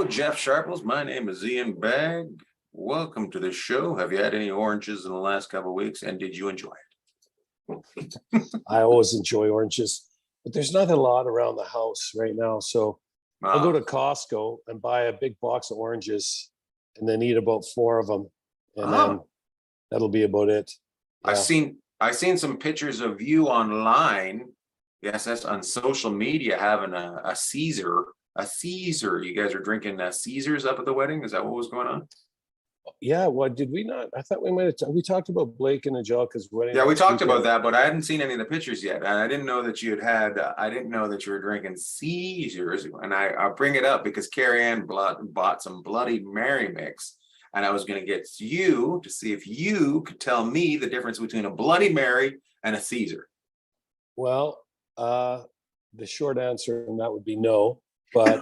Hello, Jeff Sharples. My name is Ian Bagg. Welcome to the show. Have you had any oranges in the last couple of weeks, and did you enjoy it? I always enjoy oranges, but there's not a lot around the house right now. So I'll go to Costco and buy a big box of oranges and then eat about 4 of them. And then that'll be about it. Yeah. I've seen some pictures of you online. Yes, that's on social media having a Caesar. A Caesar. You guys are drinking Caesars up at the wedding. Is that what was going on? Yeah. What did we not? I thought we might have. We talked about Blake and Angelica's wedding. Yeah, we talked about that, but I hadn't seen any of the pictures yet, and I didn't know that you had. I didn't know that you were drinking Caesars, and I'll bring it up because Carrie Ann bought some Bloody Mary mix, and I was going to get you to see if you could tell me the difference between a Bloody Mary and a Caesar. Well, the short answer on that would be no. But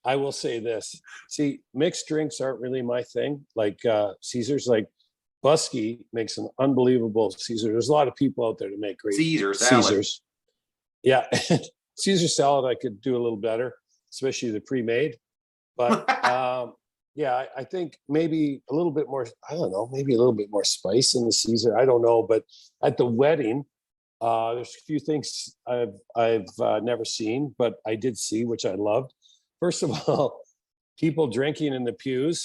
I will say this. See, mixed drinks aren't really my thing. Like Caesars, like Busky makes an unbelievable Caesar. There's a lot of people out there to make great Caesar salad. Caesars. Yeah. Caesar salad I could do a little better, especially the pre-made. But yeah, I think maybe a little bit more, I don't know, maybe a little bit more spice in the Caesar. I don't know. But at the wedding, there's a few things I've never seen, but I did see, which I loved. First of all, people drinking in the pews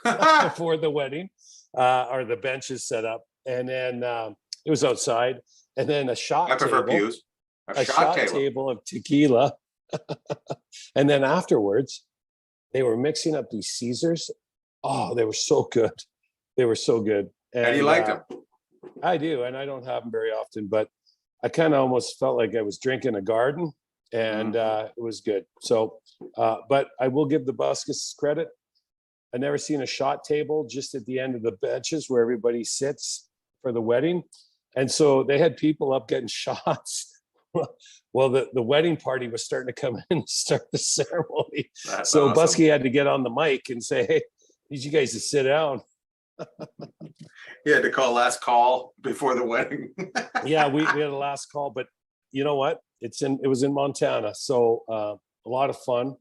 before the wedding, or the benches set up, and then it was outside, and then a shot table. Pews. A shot table of tequila, and then afterwards, they were mixing up these Caesars. Oh, they were so good. They were so good. And you liked them. I do, and I don't have them very often, but I kind of almost felt like I was drinking a garden, and it was good. So, but I will give the Buskus credit. I never seen a shot table just at the end of the benches where everybody sits for the wedding, and so they had people up getting shots. Well, the wedding party was starting to come in and start the ceremony. That's so awesome. Busky had to get on the mic and say, "Hey, need you guys to sit down." You had to call last call before the wedding. Yeah, we had a last call, but you know what? It was in Montana, so a lot of fun.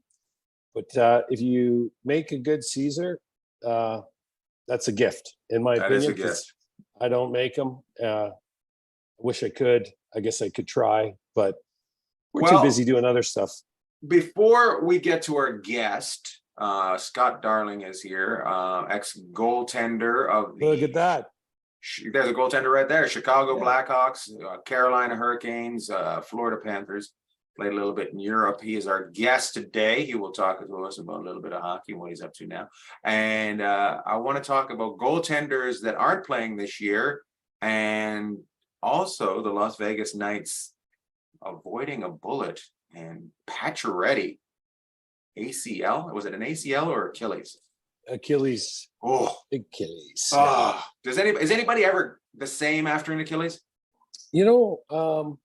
But if you make a good Caesar, that's a gift, in my opinion. That is a gift. I don't make them. I wish I could. I guess I could try, but we're too busy doing other stuff. Before we get to our guest, Scott Darling is here, ex-goaltender of the... Look at that. There's a goaltender right there. Chicago Blackhawks, Carolina Hurricanes, Florida Panthers. Played a little bit in Europe. He is our guest today. He will talk to us about a little bit of hockey and what he's up to now. And I want to talk about goaltenders that aren't playing this year, and also the Las Vegas Knights avoiding a bullet, and Pacioretty. ACL? Was it an ACL or Achilles? Achilles. Oh, Achilles. Oh, is anybody ever the same after an Achilles? You know,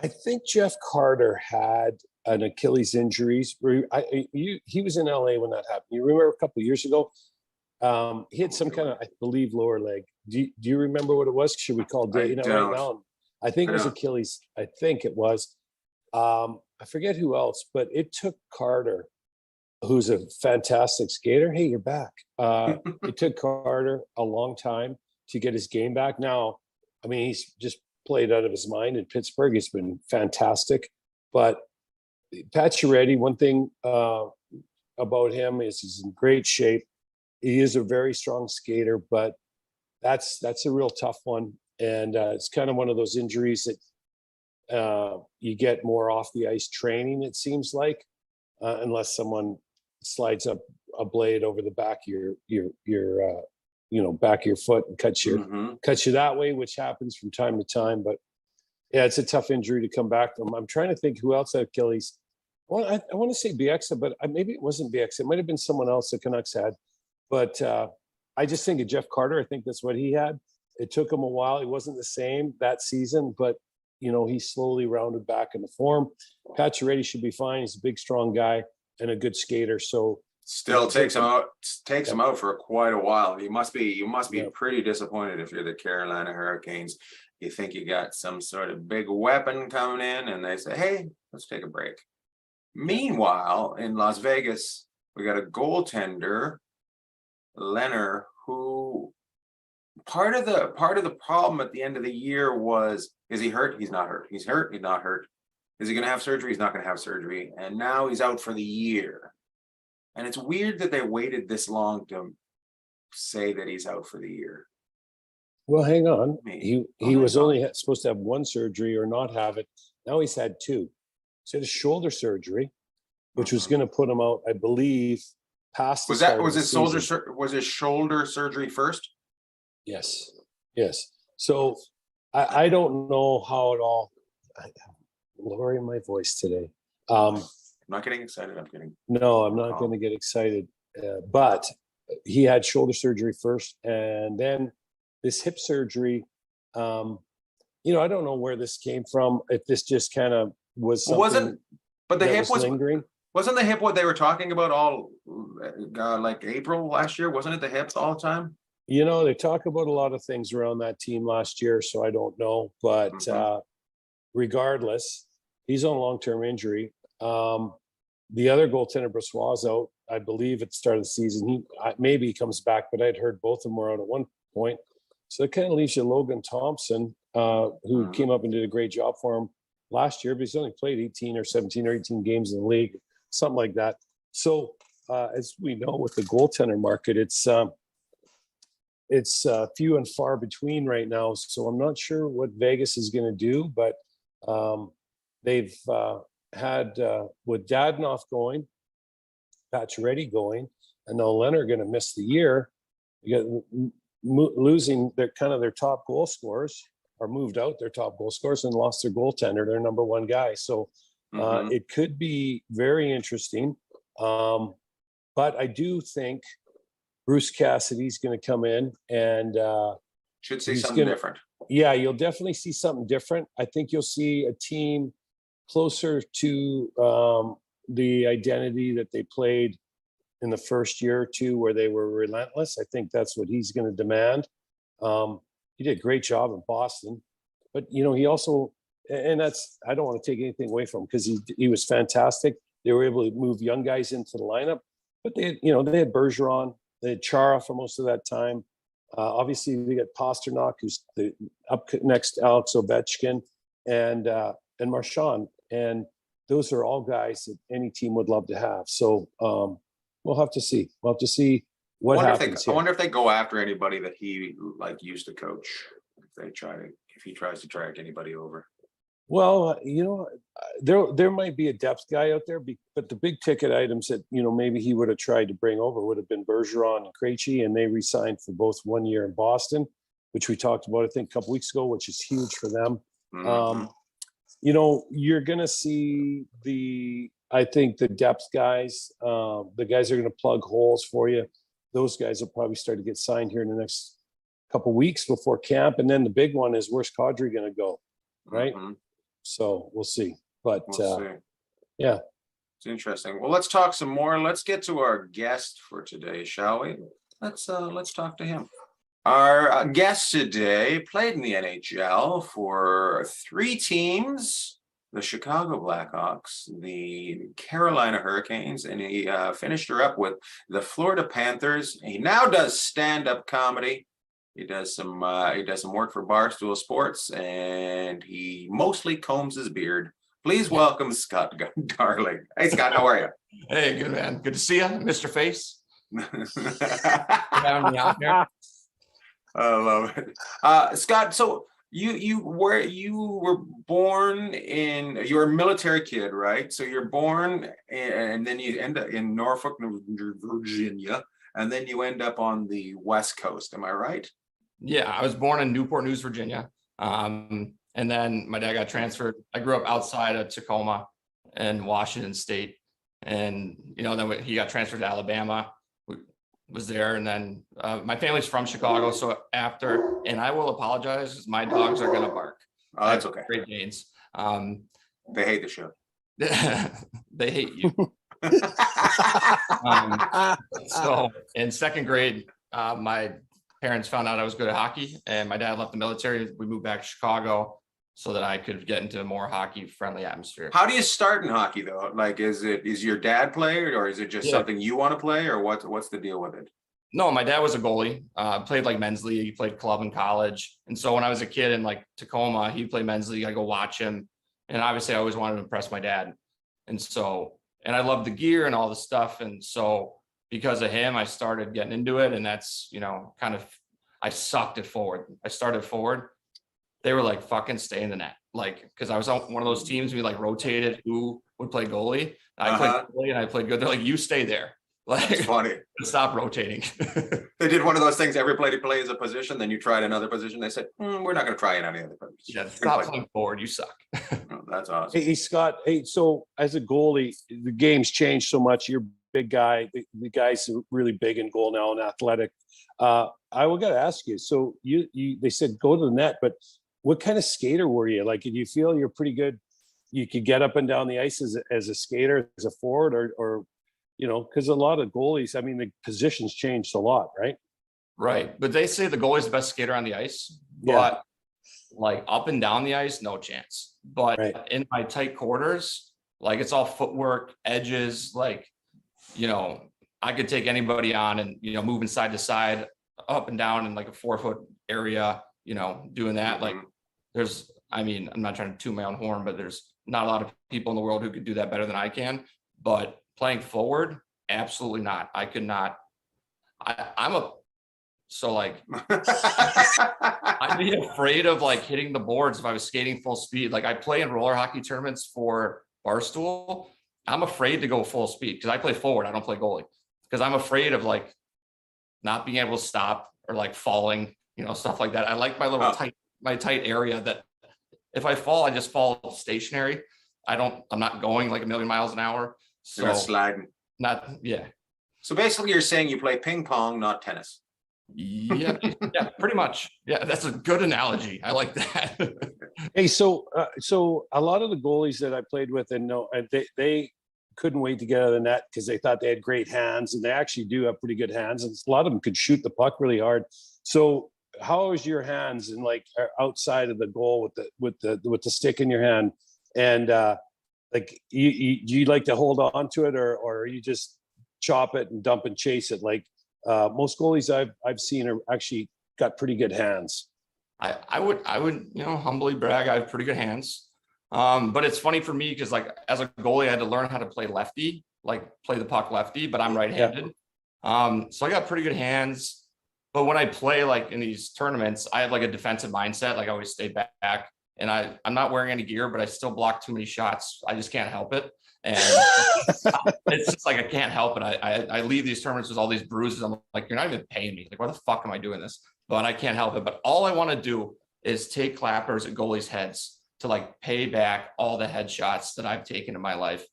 I think Jeff Carter had an Achilles injury. He was in LA when that happened. You remember a couple of years ago? He had some kind of, I believe, lower leg. Do you remember what it was? Should we call Dana right now? I think it was Achilles. I think it was. I forget who else, but it took Carter, who's a fantastic skater. Hey, you're back. It took Carter a long time to get his game back. Now, I mean, he's just played out of his mind in Pittsburgh. He's been fantastic. But Pacioretty, one thing about him is he's in great shape. He is a very strong skater, but that's a real tough one. And it's kind of one of those injuries that you get more off the ice training, it seems like, unless someone slides up a blade over the back of your back of your foot and cuts you that way, which happens from time to time. But yeah, it's a tough injury to come back from. I'm trying to think who else had Achilles. Well, I want to say Bieksa, but maybe it wasn't Bieksa. It might have been someone else the Canucks had. But I just think of Jeff Carter. I think that's what he had. It took him a while. He wasn't the same that season, but he slowly rounded back into form. Pacioretty should be fine. He's a big, strong guy and a good skater. So still takes him out for quite a while. You must be pretty disappointed if you're the Carolina Hurricanes. You think you got some sort of big weapon coming in, and they say, "Hey, let's take a break." Meanwhile, in Las Vegas, we got a goaltender, Leonard, who part of the problem at the end of the year was, is he hurt? He's not hurt. He's hurt. He's not hurt. Is he going to have surgery? He's not going to have surgery. And now he's out for the year. And it's weird that they waited this long to say that he's out for the year. Well, hang on. He was God. only supposed to have one surgery or not have it. Now he's had two. So he had a shoulder surgery, which was going to put him out, I believe, past. Was his shoulder surgery first? Yes. So I don't know how it all. I'm lowering my voice today. I'm not getting excited. I'm kidding. No, I'm not going to get excited. But he had shoulder surgery first, and then this hip surgery. I don't know where this came from. If this just kind of was something. But the hip was lingering. Wasn't the hip what they were talking about all like April last year? Wasn't it the hips all the time? They talk about a lot of things around that team last year, so I don't know. But regardless, he's on long-term injury. The other goaltender, Brossoit's out, I believe, at the start of the season. Maybe he comes back, but I'd heard both of them were out at one point. So it kind of leaves you Logan Thompson, who came up and did a great job for him last year, but he's only played 18 or 17 or 18 games in the league, something like that. So as we know, with the goaltender market, it's few and far between right now. So I'm not sure what Vegas is going to do, but they've had with Dadonov going, Pacioretty going, and now Leonard going to miss the year. You got losing their top goal scorers, or moved out their top goal scorers and lost their goaltender, their number one guy. So it could be very interesting. But I do think Bruce Cassidy's going to come in and should see something different. Yeah, you'll definitely see something different. I think you'll see a team closer to the identity that they played in the first year or two, where they were relentless. I think that's what he's going to demand. He did a great job in Boston, but he also, and that's, I don't want to take anything away from him, because he was fantastic. They were able to move young guys into the lineup, but they had Bergeron, they had Chara for most of that time. Obviously, they got Pasternak, who's up next to Alex Ovechkin, and Marchand, and those are all guys that any team would love to have. So we'll have to see. We'll have to see what happens. I wonder if they go after anybody that he used to coach. If he tries to drag anybody over. Well, there might be a depth guy out there, but the big ticket items that maybe he would have tried to bring over would have been Bergeron and Krejci, and they re-signed for both 1 year in Boston, which we talked about I think a couple weeks ago, which is huge for them. You're going to see I think the depth guys, the guys are going to plug holes for you. Those guys will probably start to get signed here in the next couple weeks before camp. And then the big one is, where's Kadri going to go? Right. So we'll see. But yeah, it's interesting. Well, let's talk some more. Let's get to our guest for today, shall we? Let's talk to him. Our guest today played in the NHL for 3 teams: the Chicago Blackhawks, the Carolina Hurricanes, and he finished her up with the Florida Panthers. He now does stand-up comedy. He does some work for Barstool Sports, and he mostly combs his beard. Please welcome Scott Darling. Hey, Scott, how are you? Hey, good, man. Good to see you, Mr. Face. Having me out here. I love it. Scott, so you were born in, you're a military kid, right? So you're born and then you end up in Norfolk, Virginia, and then you end up on the West Coast. Am I right? Yeah, I was born in Newport News, Virginia. And then my dad got transferred. I grew up outside of Tacoma in Washington State. And, then he got transferred to Alabama, was there. And then my family's from Chicago. So after, and I will apologize, my dogs are going to bark. Oh, that's okay. Great Danes. They hate the show. They hate you. So in second grade, my parents found out I was good at hockey, and my dad left the military. We moved back to Chicago, so that I could get into a more hockey friendly atmosphere. How do you start in hockey though? Like, is your dad play, or is it just something you want to play, or what's the deal with it? No, my dad was a goalie. Played like men's league. He played club in college. And so when I was a kid in like Tacoma, he played men's league. I go watch him. And obviously I always wanted to impress my dad. And I loved the gear and all the stuff. And so because of him, I started getting into it. And that's, I sucked at forward. I started forward. They were like, fucking stay in the net. Like, because I was on one of those teams, we like rotated who would play goalie. I played goalie and I played good. They're like, you stay there. Like, that's funny. Stop rotating. They did one of those things. Everybody plays a position, then you tried another position. They said, we're not going to try it any other position. Yeah, stop playing forward. You suck. Oh, that's awesome. Hey, Scott. Hey, so as a goalie, the game's changed so much. You're a big guy. The guy's really big in goal now and athletic. I got to ask you. So they said go to the net, but what kind of skater were you? Like, did you feel you're pretty good? You could get up and down the ice as a skater, as a forward, or because a lot of goalies, I mean, the positions changed a lot, right? Right. But they say the goalie's the best skater on the ice, Yeah. but like up and down the ice, no chance. But Right. in my tight quarters, like it's all footwork, edges, like, I could take anybody on and, moving side to side, up and down in like a 4-foot area, doing that. Like I'm not trying to toot my own horn, but there's not a lot of people in the world who could do that better than I can. But playing forward, absolutely not. I could not. I'd be afraid of like hitting the boards if I was skating full speed. Like I play in roller hockey tournaments for Barstool. I'm afraid to go full speed because I play forward. I don't play goalie because I'm afraid of like not being able to stop or like falling, stuff like that. I like my little tight area that if I fall, I just fall stationary. I'm not going like a million miles an hour. So You're not sliding. So basically you're saying you play ping pong, not tennis. Yeah, pretty much. Yeah, that's a good analogy. I like that. Hey, so a lot of the goalies that I played with, and they couldn't wait to get out of the net because they thought they had great hands, and they actually do have pretty good hands, and a lot of them could shoot the puck really hard. So how is your hands and like outside of the goal with the stick in your hand, and like you like to hold on to it, or you just chop it and dump and chase it? Like most goalies I've seen are actually got pretty good hands. I would humbly brag I have pretty good hands. But it's funny for me because like as a goalie I had to learn how to play lefty, like play the puck lefty, but I'm right-handed. So I got pretty good hands. But when I play like in these tournaments, I have like a defensive mindset. Like I always stay back, and I'm not wearing any gear, but I still block too many shots. I just can't help it. And it's just like I can't help it. I leave these tournaments with all these bruises. I'm like, you're not even paying me. Like, why the fuck am I doing this? But I can't help it. But all I want to do is take clappers at goalies' heads to like pay back all the headshots that I've taken in my life.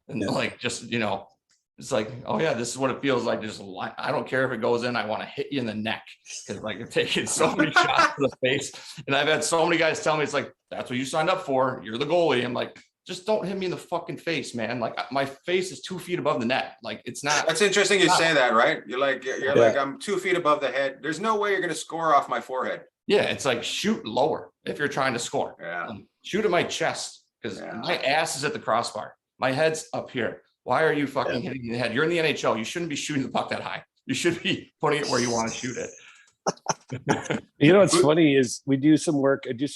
And like, just, it's like, oh yeah, this is what it feels like. Just, I don't care if it goes in. I want to hit you in the neck because like you're taking so many shots to the face. And I've had so many guys tell me, it's like, that's what you signed up for. You're the goalie. I'm like, just don't hit me in the fucking face, man. Like my face is 2 feet above the net. Like it's not. That's interesting you say that, right? You're like, I'm 2 feet above the head. There's no way you're going to score off my forehead. Yeah, it's like shoot lower if you're trying to score. Yeah. Shoot at my chest because my ass is at the crossbar. My head's up here. Why are you fucking hitting me in the head? You're in the NHL. You shouldn't be shooting the puck that high. You should be putting it where you want to shoot it. What's funny is I do some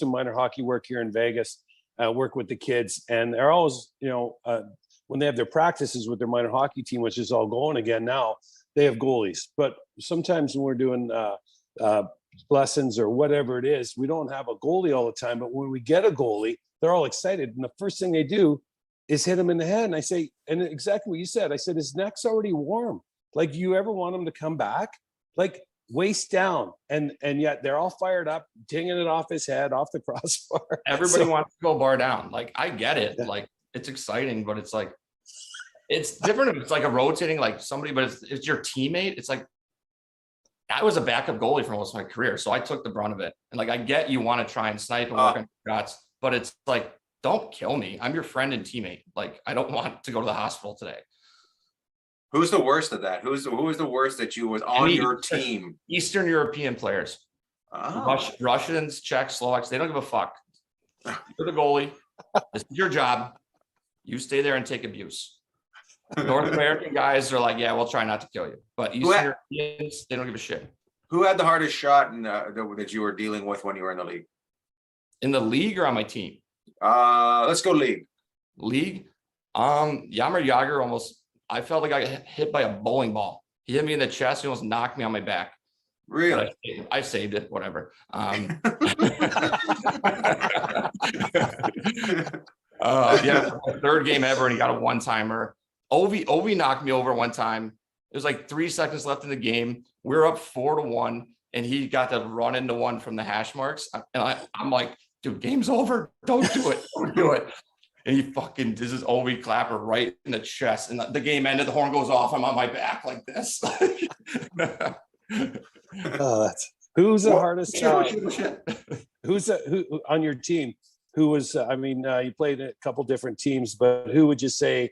minor hockey work here in Vegas. Work with the kids, and they're always, when they have their practices with their minor hockey team, which is all going again now, they have goalies. But sometimes when we're doing lessons or whatever it is, we don't have a goalie all the time. But when we get a goalie, they're all excited, and the first thing they do is hit him in the head. And I say, and exactly what you said, I said, his neck's already warm. Like, you ever want him to come back? Like, waist down, and yet they're all fired up, dinging it off his head, off the crossbar. Everybody wants to go bar down. Like, I get it. Like, it's exciting, but it's like, it's different if it's like a rotating, like somebody, but if it's your teammate, it's like, I was a backup goalie for most of my career, so I took the brunt of it. And like, I get you want to try and snipe and work on shots, but it's like, don't kill me. I'm your friend and teammate. Like, I don't want to go to the hospital today. Who's the worst of that? Who was the worst that you was on your team? Eastern European players. Russians, Czechs, Slovaks, they don't give a fuck. You're the goalie. This is your job. You stay there and take abuse. North American guys are like, yeah, we'll try not to kill you. But Eastern Europeans, they don't give a shit. Who had the hardest shot that you were dealing with when you were in the league? In the league or on my team? Let's go league. League. Yammer Yager I felt like I got hit by a bowling ball. He hit me in the chest. He almost knocked me on my back. Really? I saved it, whatever. Yeah, third game ever, and he got a one-timer. Ovi knocked me over one time. It was like 3 seconds left in the game. We were up 4-1, and he got to run into one from the hash marks. And I'm like, dude, game's over. Don't do it. Don't do it. And he fucking does his Ovi clapper right in the chest. And the game ended. The horn goes off. I'm on my back like this. Who's the hardest? Shit. Who on your team? Who was? You played a couple different teams, but who would you say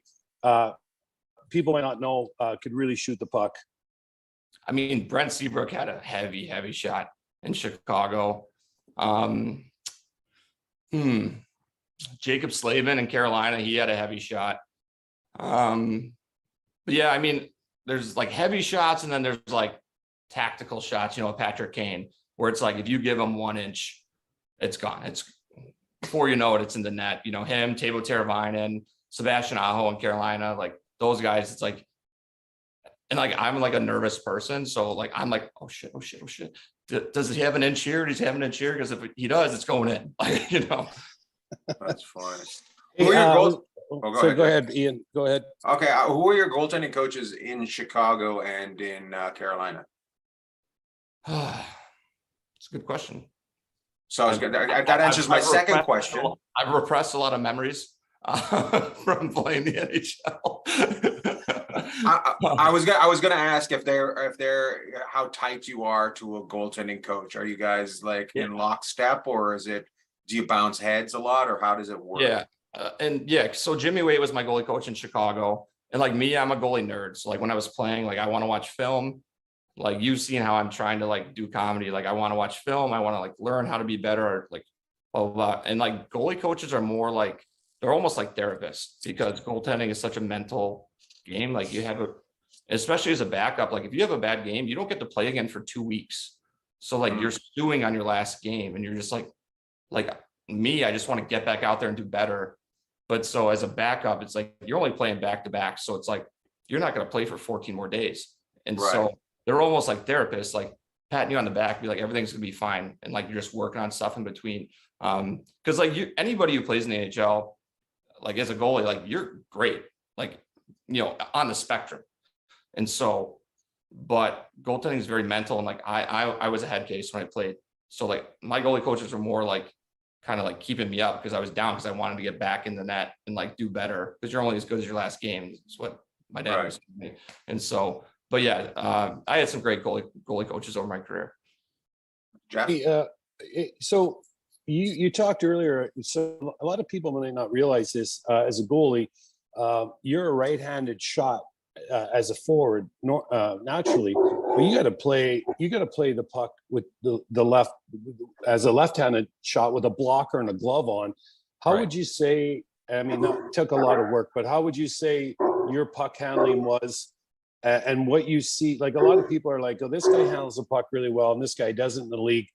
people might not know could really shoot the puck? I mean, Brent Seabrook had a heavy shot in Chicago. Jacob Slavin in Carolina, he had a heavy shot. But yeah, I mean, there's like heavy shots, and then there's like tactical shots, Patrick Kane, where it's like if you give him 1 inch, it's gone. It's before you know it, it's in the net. Him, Teuvo Teravainen, Sebastian Aho in Carolina, like those guys, it's like, and like I'm like a nervous person, so like I'm like, oh shit. Does he have an inch here? Does he have an inch here? Because if he does, it's going in. That's fine. Hey, Who are your goals? Go ahead, Ian. Go ahead. Okay, who are your goaltending coaches in Chicago and in Carolina? It's a good question. So that answers my second question. I've repressed a lot of memories from playing the NHL. I was gonna ask if they're how tight you are to a goaltending coach. Are you guys like in lockstep, or do you bounce heads a lot, or how does it work? Yeah. So Jimmy Waite was my goalie coach in Chicago, and like me, I'm a goalie nerd. So like when I was playing, like I want to watch film. Like you've seen how I'm trying to like do comedy. Like I want to watch film. I want to like learn how to be better, or like blah, blah, blah. And like goalie coaches are more like, they're almost like therapists, because goaltending is such a mental game. Like you have especially as a backup, like if you have a bad game, you don't get to play again for 2 weeks. So like you're stewing on your last game, and you're just like me, I just want to get back out there and do better. But so as a backup, it's like you're only playing back to back. So it's like, you're not going to play for 14 more days. And so they're almost like therapists, like patting you on the back, be like, everything's gonna be fine. And like, you're just working on stuff in between. Cause like anybody who plays in the NHL, like as a goalie, like you're great, like, on the spectrum. And so, but goaltending is very mental. And like, I was a head case when I played. So like my goalie coaches were more like, kind of like keeping me up, because I was down, because I wanted to get back in the net and like do better, because you're only as good as your last game. It's what my dad was saying. And so, but yeah, I had some great goalie coaches over my career. Jeff? So you talked earlier, so a lot of people may not realize this, as a goalie, you're a right-handed shot as a forward, naturally, but you got to play the puck with the left, as a left-handed shot with a blocker and a glove on. How would you say, I mean, that took a lot of work, but how would you say your puck handling was? And what you see, like a lot of people are like, oh, this guy handles the puck really well, and this guy doesn't in the league.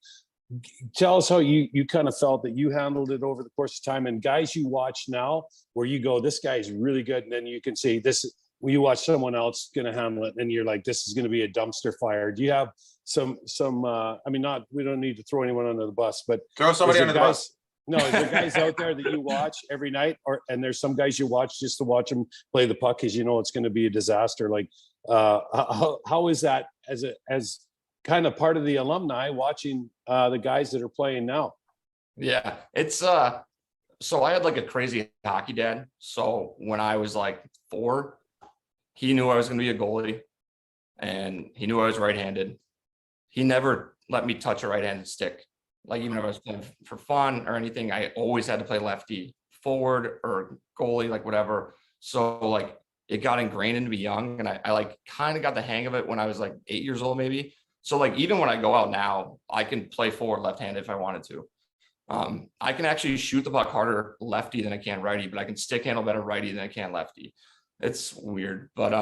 Tell us how you kind of felt that you handled it over the course of time, and guys you watch now where you go, this guy's really good. And then you can see this, when you watch someone else going to handle it, and you're like, this is going to be a dumpster fire. Do you have some, we don't need to throw anyone under the bus, but throw somebody under the bus. No, is there guys out there that you watch every night, and there's some guys you watch just to watch them play the puck, because it's going to be a disaster. Like, how is that as kind of part of the alumni watching the guys that are playing now? Yeah, it's so I had like a crazy hockey dad. So when I was like 4, he knew I was going to be a goalie, and he knew I was right-handed. He never let me touch a right-handed stick. Like even if I was playing for fun or anything, I always had to play lefty, forward or goalie, like whatever. So like it got ingrained into me young, and I like kind of got the hang of it when I was like 8 years old, maybe. So like even when I go out now, I can play forward left-handed if I wanted to. I can actually shoot the puck harder lefty than I can righty, but I can stick handle better righty than I can lefty. It's weird, but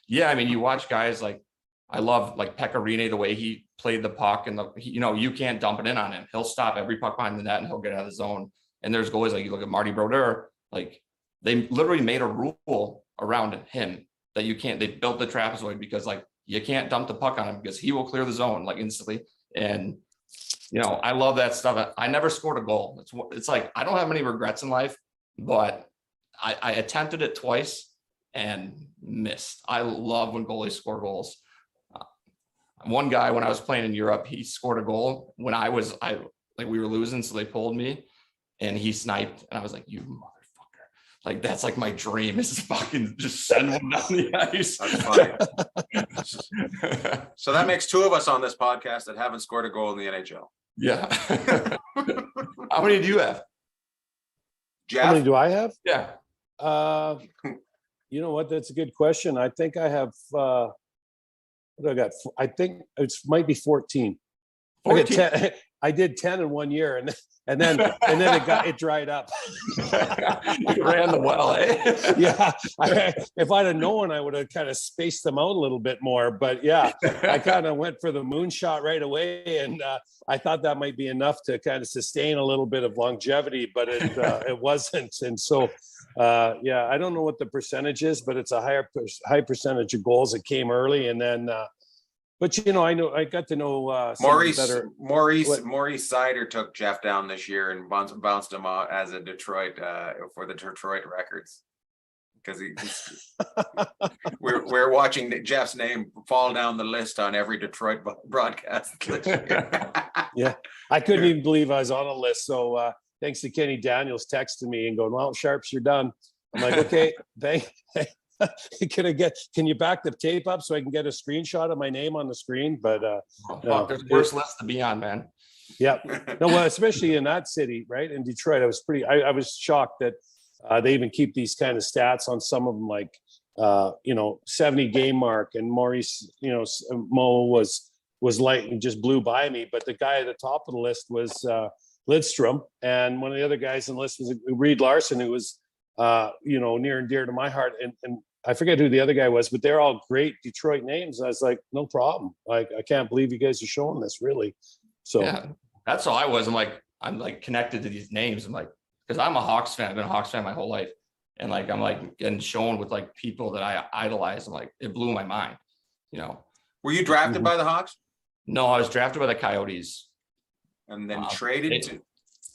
yeah, I mean, you watch guys like, I love like Pecorine, the way he played the puck, and you can't dump it in on him. He'll stop every puck behind the net and he'll get out of the zone. And there's goalies like, you look at Marty Brodeur, like they literally made a rule around him that you can't, they built the trapezoid because like you can't dump the puck on him because he will clear the zone like instantly. And I love that stuff. I never scored a goal. It's like, I don't have many regrets in life, but I attempted it twice and missed. I love when goalies score goals. One guy, when I was playing in Europe, he scored a goal when we were losing, so they pulled me and he sniped, and I was like, you motherfucker. Like, that's like my dream, is to fucking just send one down the ice. That's funny. So that makes 2 of us on this podcast that haven't scored a goal in the NHL. Yeah. How many do you have? Jeff? How many do I have? Yeah. You know what? That's a good question. I think I have, what do I got? I think it might be 14. 14. I did 10 in 1 year, and then it dried up. You ran the well, eh? Yeah. If I'd have known, I would have kind of spaced them out a little bit more. But yeah, I kind of went for the moonshot right away, and I thought that might be enough to kind of sustain a little bit of longevity, but it wasn't. And so, yeah, I don't know what the percentage is, but it's a high percentage of goals that came early, and then. But I got to know Maurice Sider took Jeff down this year and bounced him out as a Detroit for the Detroit records, because we're watching Jeff's name fall down the list on every Detroit broadcast this year. Yeah, I couldn't even believe I was on a list. So thanks to Kenny Daniels texting me and going, "Well, Sharps, you're done." I'm like, okay, thank. Can you back the tape up so I can get a screenshot of my name on the screen? But no, there's worse lists to be on, man. Yeah, no, well, especially in that city, right? In Detroit, I was shocked that they even keep these kind of stats on some of them, like 70 game mark, and Maurice, Mo was light and just blew by me. But the guy at the top of the list was Lidstrom, and one of the other guys on the list was Reed Larson, who was near and dear to my heart, and I forget who the other guy was, but they're all great Detroit names. I was like, no problem. Like, I can't believe you guys are showing this, really. So yeah, that's all I was. I'm like connected to these names. I'm like, because I'm a Hawks fan. I've been a Hawks fan my whole life, and like I'm like getting shown with like people that I idolize. I'm like, it blew my mind. Were you drafted by the Hawks? No, I was drafted by the Coyotes, and then traded to.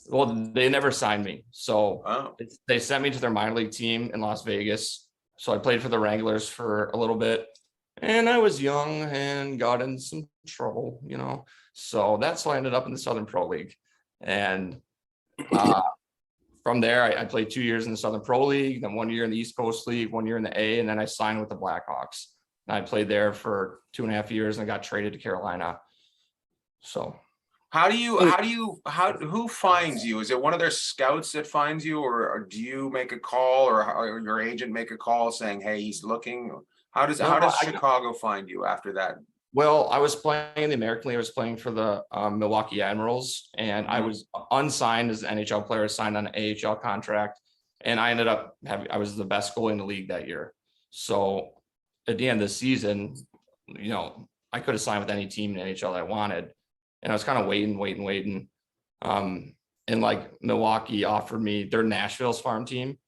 Well, they never signed me. So they sent me to their minor league team in Las Vegas. So I played for the Wranglers for a little bit, and I was young and got in some trouble, So that's why I ended up in the Southern Pro League. And from there, I played 2 years in the Southern Pro League, then 1 year in the East Coast League, 1 year in the A, and then I signed with the Blackhawks. And I played there for 2.5 years and got traded to Carolina. So. Who finds you? Is it one of their scouts that finds you, or do you make a call, or your agent make a call saying, hey, he's looking? How does Chicago find you after that? Well, I was playing the American League. I was playing for the Milwaukee Admirals, and I was unsigned as an NHL player, signed on an AHL contract. And I ended up I was the best goalie in the league that year. So at the end of the season, I could have signed with any team in NHL I wanted. And I was kind of waiting. And like Milwaukee offered me, their Nashville's farm team.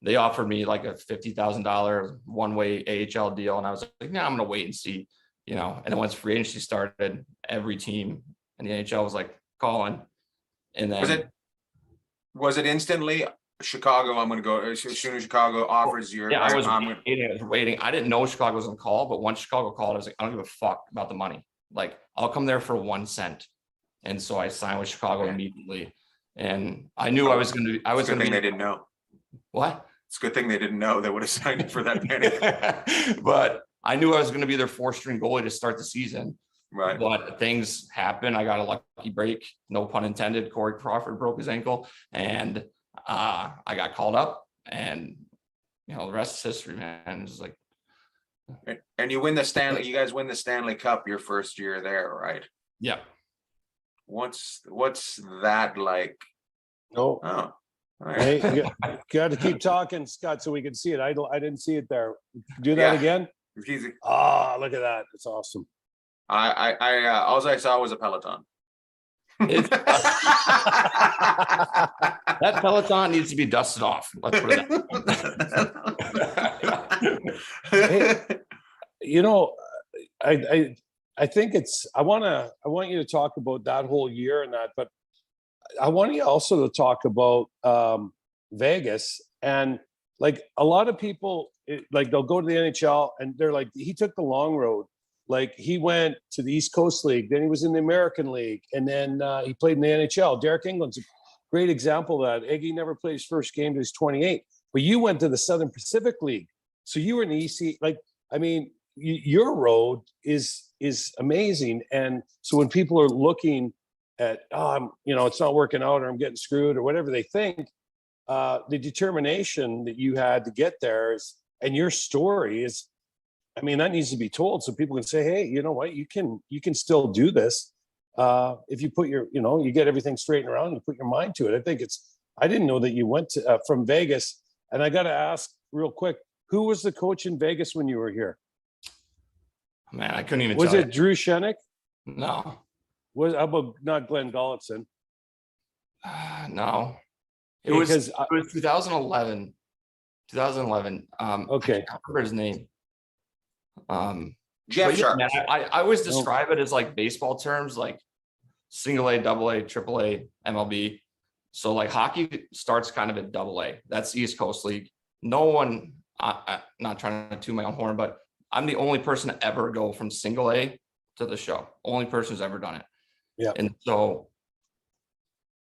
They offered me like a $50,000 one-way AHL deal. And I was like, I'm going to wait and see, And then once free agency started, every team in the NHL was like calling. And then was it instantly Chicago? I'm going to go as soon as Chicago offers you. Yeah, I was waiting. I didn't know Chicago was on call, but once Chicago called, I was like, I don't give a fuck about the money. Like, I'll come there for 1 cent. And so I signed with Chicago immediately. And I knew I was going to be. They didn't know. What? It's a good thing they didn't know. They would have signed you for that penny. But I knew I was going to be their 4th-string goalie to start the season. Right. But things happen. I got a lucky break, no pun intended. Corey Crawford broke his ankle, and I got called up, and the rest is history, man. It's like. And you win the Stanley. You guys win the Stanley Cup your first year there, right? Yeah. What's that like? No. Oh, all right. Hey, you got to keep talking, Scott, so we can see it. I didn't see it there. Do that Yeah. again. It's easy. Ah, look at that. It's awesome. All I saw was a Peloton. It's, that Peloton needs to be dusted off. Let's put it that. Hey, you know, I think it's, I want you to talk about that whole year and that, but I want you also to talk about Vegas. And like a lot of people, like they'll go to the NHL and they're like, he took the long road. Like he went to the East Coast League, then he was in the American League, and then he played in the NHL. Derek England's a great example of that. Iggy never played his first game till he's 28, but you went to the Southern Pacific League. So you were in the EC, like, I mean, your road is amazing. And so when people are looking at, it's not working out or I'm getting screwed or whatever they think, the determination that you had to get there and your story is, I mean, that needs to be told so people can say, hey, you know what, you can still do this. If you put you get everything straightened around and you put your mind to it. I didn't know that you went to, from Vegas. And I got to ask real quick, who was the coach in Vegas when you were here? Man, I couldn't even Was tell it Drew Shenik? No. How about not Glenn Gollitson? No. It Yeah, was 'cause 2011. 2011. Okay. I can't remember his name. Jeff But yeah, Sharp. man, I always describe it as like baseball terms, like single A, double A, triple A, MLB. So like hockey starts kind of at double A. That's East Coast League. No one, I'm not trying to toot my own horn, but I'm the only person to ever go from single A to the show. Only person who's ever done it. Yeah. And so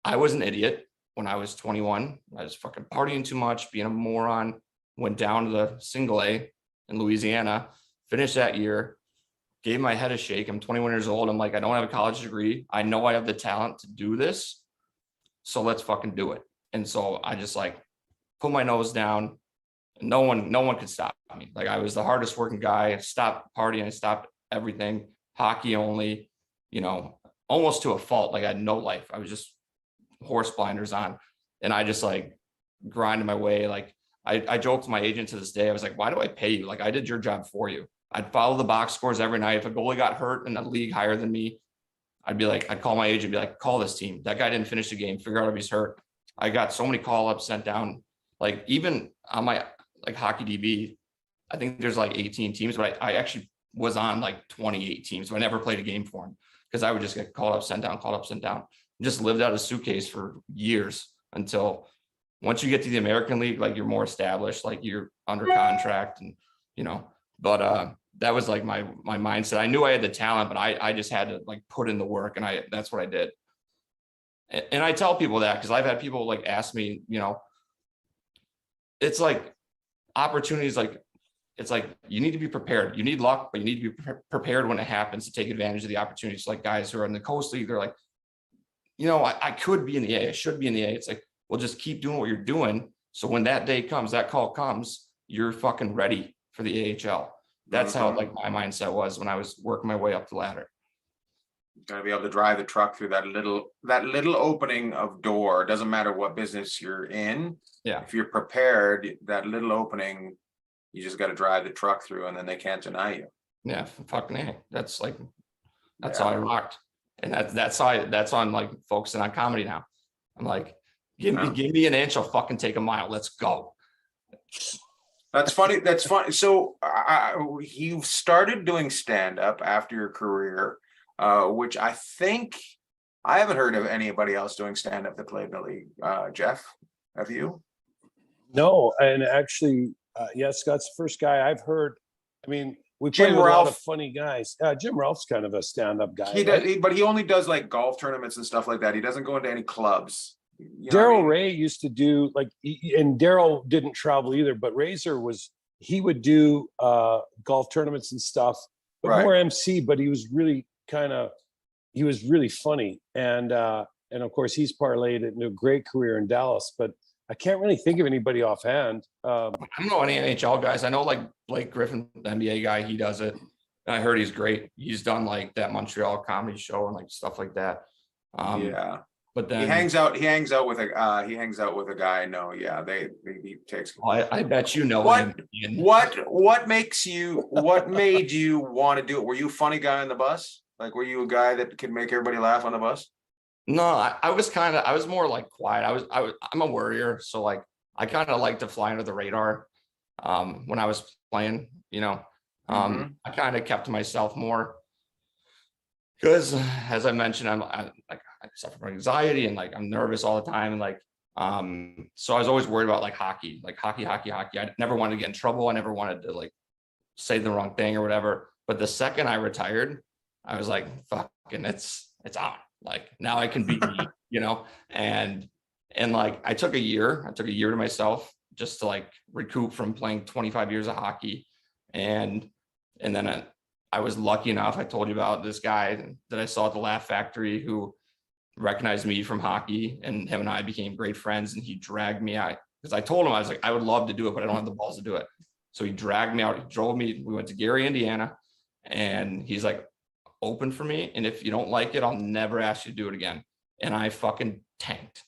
I was an idiot when I was 21. I was fucking partying too much, being a moron, went down to the single A in Louisiana, finished that year, gave my head a shake. I'm 21 years old. I'm like, I don't have a college degree. I know I have the talent to do this. So let's fucking do it. And so I just like put my nose down. No one could stop me. Like I was the hardest working guy. I stopped partying. I stopped everything. Hockey only, almost to a fault. Like I had no life. I was just horse blinders on. And I just like grinded my way. Like I joked to my agent to this day. I was like, why do I pay you? Like I did your job for you. I'd follow the box scores every night. If a goalie got hurt in a league higher than me, I'd call my agent and be like, call this team. That guy didn't finish the game. Figure out if he's hurt. I got so many call ups sent down. Like even on my hockey DB, I think there's like 18 teams, but I actually was on like 28 teams. So I never played a game for them because I would just get called up, sent down, called up, sent down. Just lived out of a suitcase for years until once you get to the American League, like you're more established, like you're under contract and, but that was like my mindset. I knew I had the talent, but I just had to like put in the work, and that's what I did. And I tell people that because I've had people like ask me, it's like opportunities, like it's like you need to be prepared. You need luck, but you need to be prepared when it happens to take advantage of the opportunities. Like guys who are in the Coast League, they're like, I could be in the A, I should be in the A. It's like, well, just keep doing what you're doing. So when that day comes, that call comes, you're fucking ready for the AHL. That's how like my mindset was when I was working my way up the ladder. Got to be able to drive the truck through that little opening of door. It doesn't matter what business you're in. Yeah. If you're prepared, that little opening, you just got to drive the truck through, and then they can't deny you. Yeah, fucking A. That's how I rocked. And that's on like focusing on comedy now. I'm like, give me an inch, I'll fucking take a mile. Let's go. That's funny. That's funny. So you started doing stand-up after your career, which I think I haven't heard of anybody else doing stand-up that played Billy. Jeff, have you? No, and actually, Scott's the first guy I've heard. I mean, we play with a lot of funny guys. Jim Ralph's kind of a stand-up guy. He does, but he only does like golf tournaments and stuff like that. He doesn't go into any clubs. Daryl Ray used to do and Daryl didn't travel either, but Razor he would do golf tournaments and stuff, but more MC, but he was really funny. And of course he's parlayed it into a great career in Dallas, but I can't really think of anybody offhand. I don't know any NHL guys. I know like Blake Griffin, the NBA guy, he does it. And I heard he's great. He's done like that Montreal comedy show and like stuff like that. Yeah. but then He hangs out with a guy I know. Yeah, he takes. I bet you know What? him. Ian. What made you want to do it? Were you a funny guy on the bus? Like, were you a guy that could make everybody laugh on the bus? No, I was more like quiet. I'm a worrier, so like I kind of like to fly under the radar. When I was playing, I kind of kept to myself more because, as I mentioned, I suffer from anxiety and like I'm nervous all the time, and like so I was always worried about like hockey. I never wanted to get in trouble. I never wanted to like say the wrong thing or whatever. But the second I retired, I was like, fucking, it's on. Like now I can be me, and like I took a year to myself just to like recoup from playing 25 years of hockey. And then I was lucky enough, I told you about this guy that I saw at the Laugh Factory who recognized me from hockey, and him and I became great friends, and he dragged me out because I told him, I was like, I would love to do it, but I don't have the balls to do it. So he dragged me out, he drove me, we went to Gary, Indiana, and he's like, open for me, and if you don't like it, I'll never ask you to do it again. And I fucking tanked,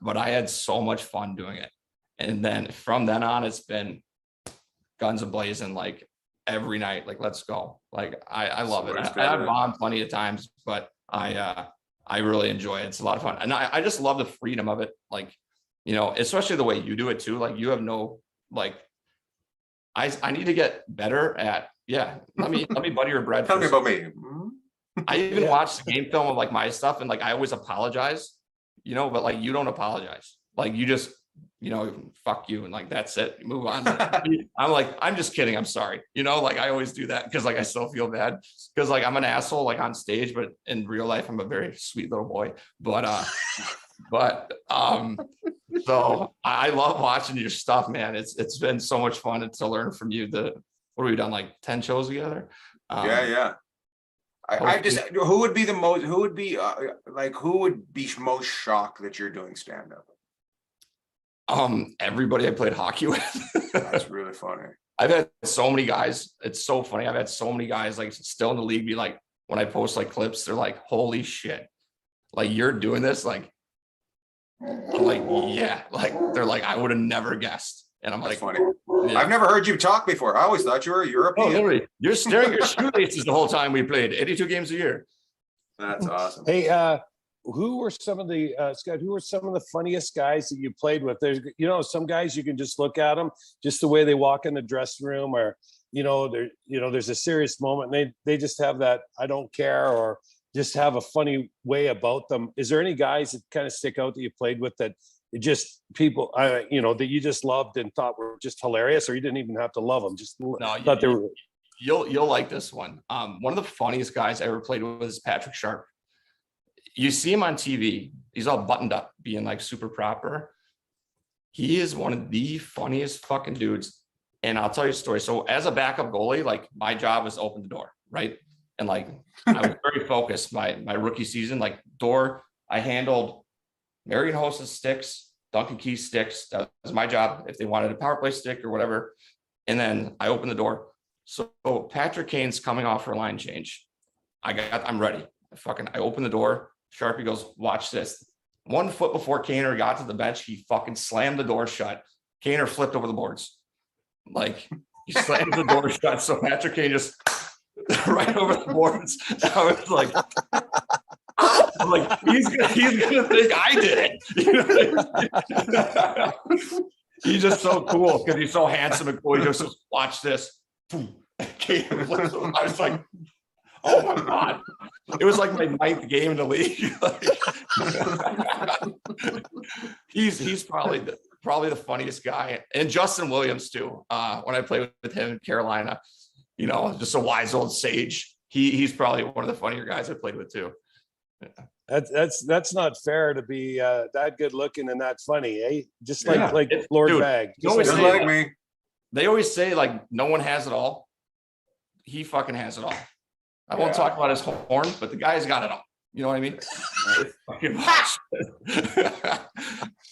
but I had so much fun doing it. And then from then on, it's been guns a-blazing, like every night, like let's go. Like I love it. I've bombed plenty of times, but I really enjoy it. It's a lot of fun, and I just love the freedom of it. Like, especially the way you do it too. Like you have no like. I need to get better at. Yeah, let me butter your bread. Tell me about me. I even watched the game film of like my stuff, and like I always apologize, but like you don't apologize. Like you just, fuck you, and like that's it. Move on. I'm like, I'm just kidding. I'm sorry. Like I always do that because like I still feel bad because like I'm an asshole like on stage, but in real life I'm a very sweet little boy. But so I love watching your stuff, man. It's been so much fun to learn from you. What have we done, like 10 shows together? Yeah. I just, who would be most shocked that you're doing stand-up? Everybody I played hockey with. That's really funny. I've had so many guys. It's so funny. I've had so many guys like still in the league be like, when I post like clips, they're like, holy shit, like you're doing this. Like, I'm like, yeah, like they're like, I would have never guessed. And I'm That's like, funny. Yeah. I've never heard you talk before. I always thought you were a European. Oh, literally. You're staring at your shoelaces the whole time we played 82 games a year. That's awesome. Hey, who were some of the Scott? Who were some of the funniest guys that you played with? There's, some guys you can just look at them, just the way they walk in the dressing room, or there's a serious moment. And they just have that I don't care, or just have a funny way about them. Is there any guys that kind of stick out that you played with that just people, that you just loved and thought were just hilarious, or you didn't even have to love them? Just thought they were. You'll like this one. One of the funniest guys I ever played with was Patrick Sharp. You see him on TV. He's all buttoned up, being like super proper. He is one of the funniest fucking dudes. And I'll tell you a story. So as a backup goalie, like my job was to open the door, right? And like I was very focused my rookie season. Like door, I handled Marion Host's sticks, Duncan Key's sticks. That was my job. If they wanted a power play stick or whatever. And then I opened the door. So Patrick Kane's coming off for a line change. I'm ready. I open the door. Sharpie goes, watch this. 1 foot before Kaner got to the bench, he fucking slammed the door shut. Kaner flipped over the boards. Like he slammed the door shut. So Patrick Kane just right over the boards. I was like, he's gonna think I did it. He's just so cool because he's so handsome and cool. He just says, watch this. I was like, oh my God. It was like my 9th game in the league. He's probably the funniest guy. And Justin Williams too. When I played with him in Carolina, just a wise old sage. He's probably one of the funnier guys I played with too. Yeah. That's not fair to be that good looking and that funny, eh? Just like Lord dude, Bag. Just like me. They always say like no one has it all. He fucking has it all. I won't talk about his horn, but the guy's got it all. You know what I mean?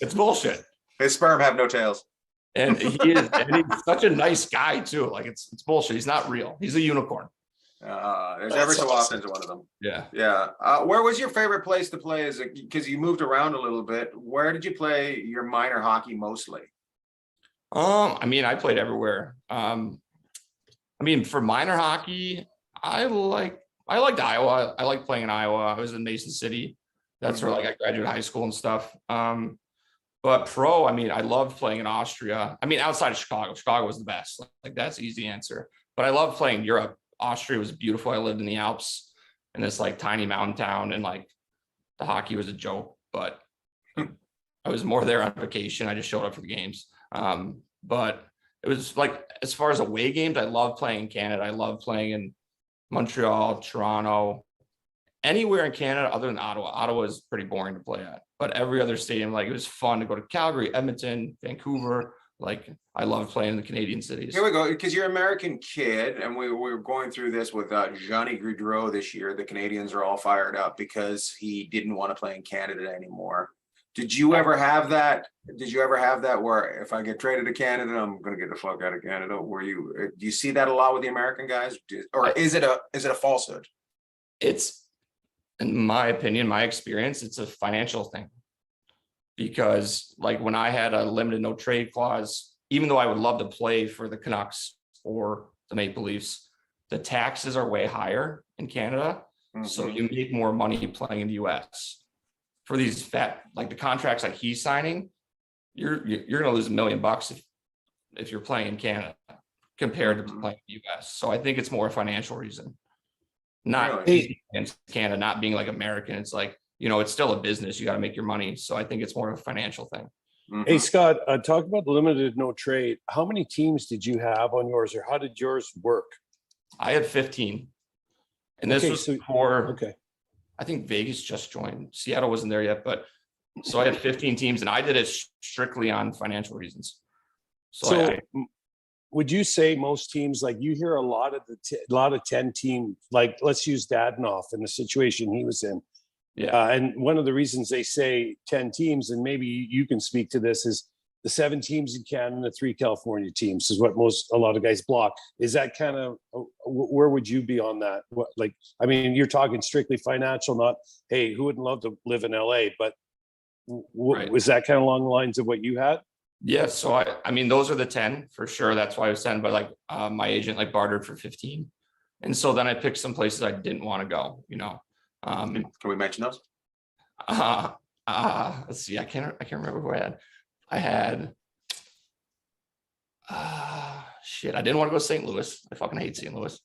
It's bullshit. His sperm have no tails. And he's such a nice guy too. Like it's bullshit. He's not real. He's a unicorn. There's That's ever so awesome. often one of them. Yeah. Yeah. Where was your favorite place to play? Is it because you moved around a little bit? Where did you play your minor hockey mostly? I mean, I played everywhere. I mean, for minor hockey, I liked Iowa. I liked playing in Iowa. I was in Mason City. That's where like I graduated high school and stuff. But pro, I mean, I loved playing in Austria. I mean, outside of Chicago, Chicago was the best. Like that's the easy answer. But I love playing Europe. Austria was beautiful. I lived in the Alps in this like tiny mountain town, and like the hockey was a joke, but I was more there on vacation. I just showed up for the games. But it was like, as far as away games, I love playing in Canada. I love playing in Montreal, Toronto, anywhere in Canada other than Ottawa. Ottawa is pretty boring to play at, but every other stadium, like it was fun to go to Calgary, Edmonton, Vancouver. Like I love playing in the Canadian cities. Here we go, because you're an American kid, and we were going through this with Johnny Gaudreau this year. The Canadians are all fired up because he didn't want to play in Canada anymore. Did you ever have that? Did you ever have that where if I get traded to Canada, I'm going to get the fuck out of Canada? Do you see that a lot with the American guys, or is it a falsehood? It's, in my opinion, my experience, it's a financial thing. Because like when I had a limited no trade clause, even though I would love to play for the Canucks or the Maple Leafs, the taxes are way higher in Canada. Mm-hmm. So you make more money playing in the US. For these like the contracts like he's signing, you're gonna lose $1 million if you're playing in Canada compared to playing in the US. So I think it's more a financial reason. Not Really? against Canada not being like American. It's like, you know, it's still a business. You got to make your money. So I think it's more of a financial thing. Mm-hmm. Hey, Scott, talk about limited no trade. How many teams did you have on yours, or how did yours work? I had 15. And this was before, I think Vegas just joined. Seattle wasn't there yet, but so I had 15 teams, and I did it strictly on financial reasons. So would you say most teams, like you hear a lot of 10 team, like let's use Dadenoff in the situation he was in. Yeah. And one of the reasons they say 10 teams, and maybe you can speak to this, is the 7 teams in Canada and the 3 California teams is what a lot of guys block. Is that kind of, where would you be on that? What, like, I mean, you're talking strictly financial, not, hey, who wouldn't love to live in LA? But was that kind of along the lines of what you had? Yeah. So I mean, those are the 10 for sure. That's why I was 10, but like my agent like bartered for 15. And so then I picked some places I didn't want to go, you know. Can we mention those? Let's see. I can't remember who I had. Shit. I didn't want to go to St. Louis. I fucking hate St. Louis.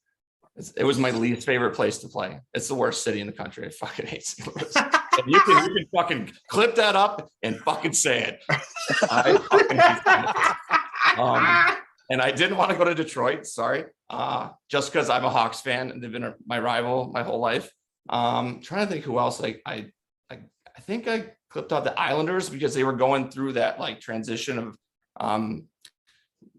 It was my least favorite place to play. It's the worst city in the country. I fucking hate St. Louis. And you can fucking clip that up and fucking say it. I fucking hate St. Louis. And I didn't want to go to Detroit. Sorry. Just because I'm a Hawks fan and they've been my rival my whole life. Trying to think who else. I think I clipped out the Islanders because they were going through that like transition of